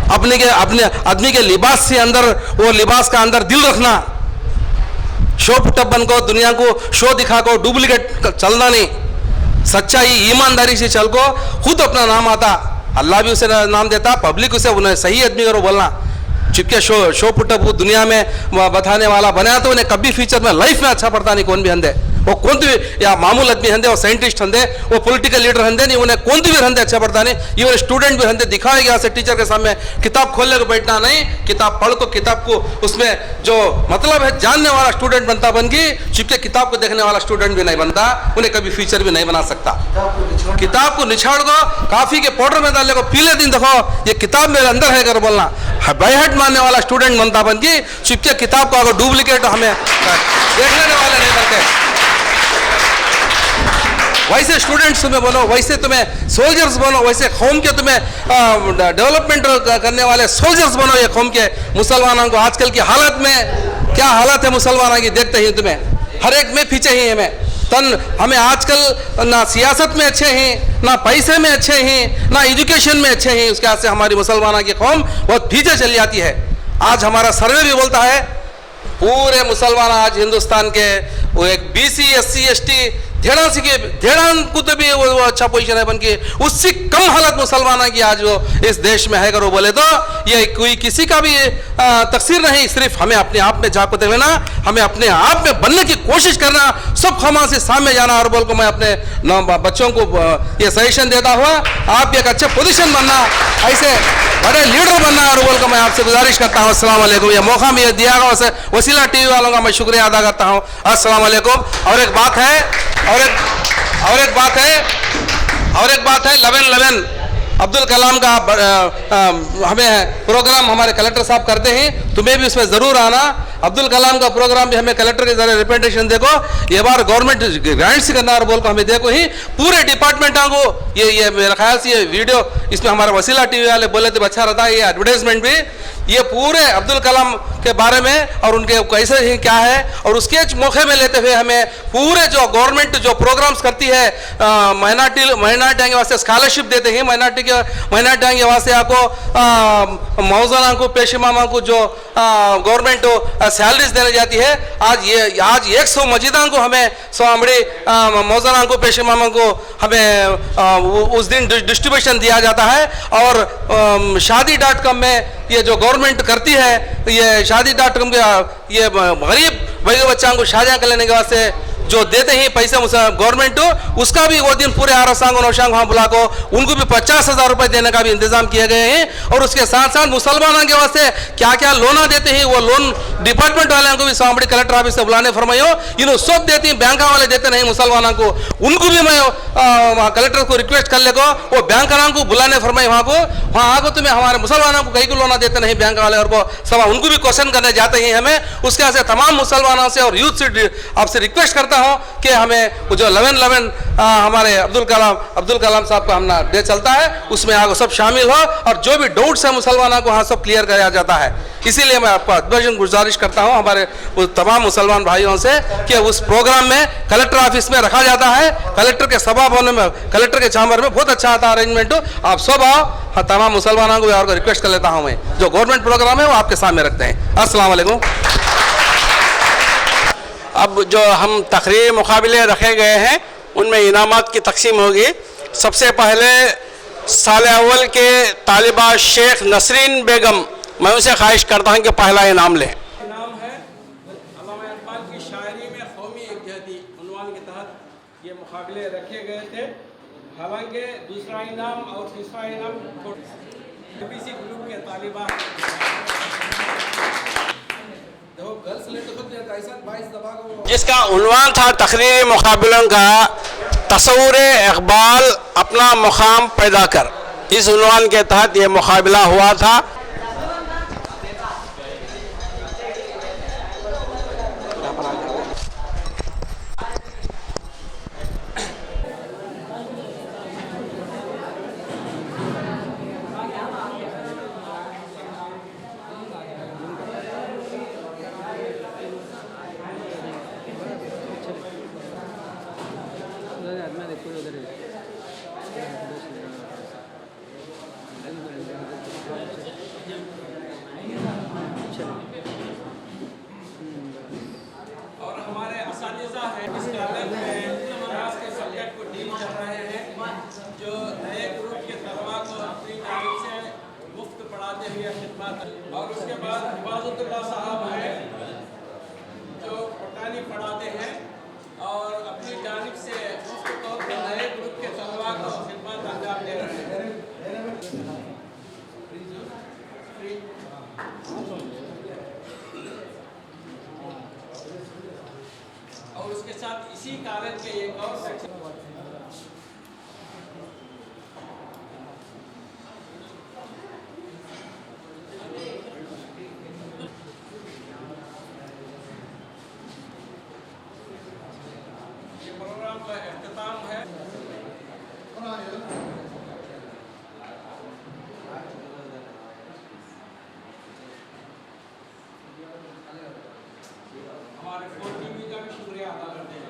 अपने आदमी के लिबास से अंदर वो लिबास का अंदर दिल रखना। शो पुटअप बन को दुनिया को शो दिखा को डुप्लीकेट चलना नहीं। सच्चाई ईमानदारी से चल को खुद अपना नाम आता, अल्लाह भी उसे नाम देता, पब्लिक उसे उन्हें सही आदमी करो बोलना। चिपके शो पुटअप को दुनिया में बताने वाला बनाया तो उन्हें कभी फ्यूचर में लाइफ में अच्छा पड़ता नहीं। कौन भी हंदे वो कौन भी या मामूल आदमी हंदे, वो साइंटिस्ट हंदे, वो पॉलिटिकल लीडर हंदे नहीं, उन्हें कौन भी हंदे अच्छा पड़ता नहीं। इवन स्टूडेंट भी हंदे दिखाएगा ऐसे टीचर के सामने किताब खोलने को बैठना नहीं, किताब पढ़ को किताब को उसमें जो मतलब है जानने वाला स्टूडेंट बनता, बन की चिपके किताब को देखने वाला स्टूडेंट भी नहीं बनता। उन्हें कभी फ्यूचर भी नहीं बना सकता। किताब को निछाड़ दो, काफ़ी के पाउडर में डाल को पीले दिन देखो ये किताब मेरे अंदर है कर बोलना, बाय हार्ट मानने वाला स्टूडेंट बनता, बन की चिपके किताब को अगर डुप्लीकेट हमें देखने वाले नहीं बनते। वैसे स्टूडेंट्स तुम्हें बनो, वैसे तुम्हें सोल्जर्स बनो, वैसे कौम के तुम्हें डेवलपमेंट करने वाले सोल्जर्स बनो। ये कौम के मुसलमानों को आजकल की हालत में क्या हालत है मुसलमानों की देखते ही तुम्हें हर एक में पीछे ही हमें हमें आजकल ना सियासत में अच्छे हैं, ना पैसे में अच्छे हैं, ना एजुकेशन में अच्छे हैं। उसके बाद से हमारी मुसलमानों की कौम बहुत पीछे चली जाती है। आज हमारा सर्वे भी बोलता है पूरे मुसलमान आज हिंदुस्तान के वो एक BC SC ST धेड़ान को तो भी वो अच्छा पोजीशन है बन के, उससे कम हालत मुसलमानों की आज वो इस देश में है। अगर वो बोले तो ये कोई किसी का भी तकसीर नहीं, सिर्फ हमें अपने आप में झांकते हुए ना, हमें अपने आप में बनने की कोशिश करना, सब खमा से सामने जाना। और बोल को मैं अपने बच्चों को ये सजेशन देता हुआ आप एक अच्छे पोजीशन बनना, ऐसे बड़े लीडर बनना। और बोल को मैं आपसे गुजारिश करता हूँ। अस्सलाम वालेकुम। ये मौका मुझे दिया गया वसीला TV वालों का मैं शुक्रिया अदा करता हूँ। अस्सलाम वालेकुम। और एक बात है 11 अब्दुल कलाम का हमें प्रोग्राम हमारे कलेक्टर साहब करते हैं, तुम्हें भी उसमें ज़रूर आना। अब्दुल कलाम का प्रोग्राम भी हमें कलेक्टर के जरिए रिप्रेजेंटेशन देखो, ये बार गवर्नमेंट ग्रांट्स करना और बोल को हमें देखो ही पूरे डिपार्टमेंटों को ये मेरे ख्याल से ये वीडियो इसमें हमारा वसीला TV वाले बोले तो अच्छा रहता है। ये एडवर्टाइजमेंट भी ये पूरे अब्दुल कलाम के बारे में और उनके कैसे ही क्या है, और उसके मौके में लेते हुए हमें पूरे जो गवर्नमेंट जो प्रोग्राम्स करती है माइनॉरिटी के वास्ते स्कॉलरशिप देते हैं, माइनॉरिटी के वास्ते आपको मौजाना को पेशमामा को जो गवर्नमेंट सैलरीज देने जाती है। आज 100 मस्जिदों को हमें 100 मौजाना को पेशमामा को हमें उस दिन डिस्ट्रीब्यूशन दिया जाता है। और शादी.com में ये जो गवर्नमेंट करती है ये शादी.com के ये गरीब भाई बच्चों को शादियाँ कर लेने के वास्ते जो देते हैं पैसे गवर्नमेंट उसका भी वो दिन पूरे आरसांग नौशांग वहाँ बुला को उनको भी 50,000 रुपए देने का भी इंतजाम किए गए हैं। और उसके साथ साथ मुसलमानों के वास्ते क्या क्या लोन देते हैं वो लोन डिपार्टमेंट वाले को भी सामड़ी कलेक्टर ऑफिस से बुलाने फरमायो इन्हों सब देती हैं बैंक वाले देते नहीं मुसलमानों को उनको भी मैं कलेक्टर को रिक्वेस्ट कर ले को वो बैंक वालों को बुलाने फरमाए वहाँ आगो तुम्हें हमारे मुसलमानों को कहीं को लोन देते नहीं बैंक वाले और को सब उनको भी क्वेश्चन करने जाते हैं हमें उसके वजह से तमाम मुसलमानों से और यूथ से आपसे रिक्वेस्ट करता हूं कि हमें जो 11/11 हमारे अब्दुल कलाम साहब का हम डे चलता है उसमें आगे सब शामिल हो और जो भी डाउट्स है मुसलमानों को वहाँ सब क्लियर कराया जाता है। इसीलिए मैं आपको गुजारिश करता हूं हमारे तमाम मुसलमान भाइयों से कि उस प्रोग्राम में कलेक्टर ऑफिस में रखा जाता है कलेक्टर के सभा भवन में कलेक्टर के चैम्बर में बहुत अच्छा आता है अरेंजमेंट आप सब आओ तमाम मुसलमानों को और रिक्वेस्ट कर लेता हूं मैं जो गवर्नमेंट प्रोग्राम है वो आपके सामने रखते हैं। अस्सलाम वालेकुम। अब जो हम तकरीरी मुकाबले रखे गए हैं उनमें इनामात की तकसीम होगी। सबसे पहले साल अव्वल के तालिबा शेख नसरीन बेगम मैं उनसे ख्वाहिश करता हूं कि पहला इनाम लें। इनाम है अल्लामा इकबाल की शायरी में कौमी एकजहती उन्वान के तहत ये मुकाबले रखे गए थे। हालांकि दूसरा इनाम और तीसरा इनाम बीबीसी ग्रुप के तालिबा जिसका उन्वान था तकरीरी मुकाबलों का तस्वुर इकबाल अपना मुकाम पैदा कर। इस उन्वान के तहत ये मुकाबला हुआ था। और हमारे असातिज़ा हैं इस कॉलेज में इतिहास के सब्जेक्ट को डील कर रहे हैं जो नए ग्रुप के तलबा को अपनी जानिब से मुफ्त पढ़ाते हुए खिदमत। और उसके बाद हिफाज़तुल्लाह साहब हैं जो पटानी पढ़ाते हैं और अपनी जानिब से मुफ्त तौर पर नए ग्रुप के तलबा को खिदमत अंजाम दे रहे हैं। और उसके साथ इसी कॉलेज के एक और सेक्शन ये प्रोग्राम का इख्तिताम है। हमारे 4 टीवी का भी शुक्रिया अदा करते हैं।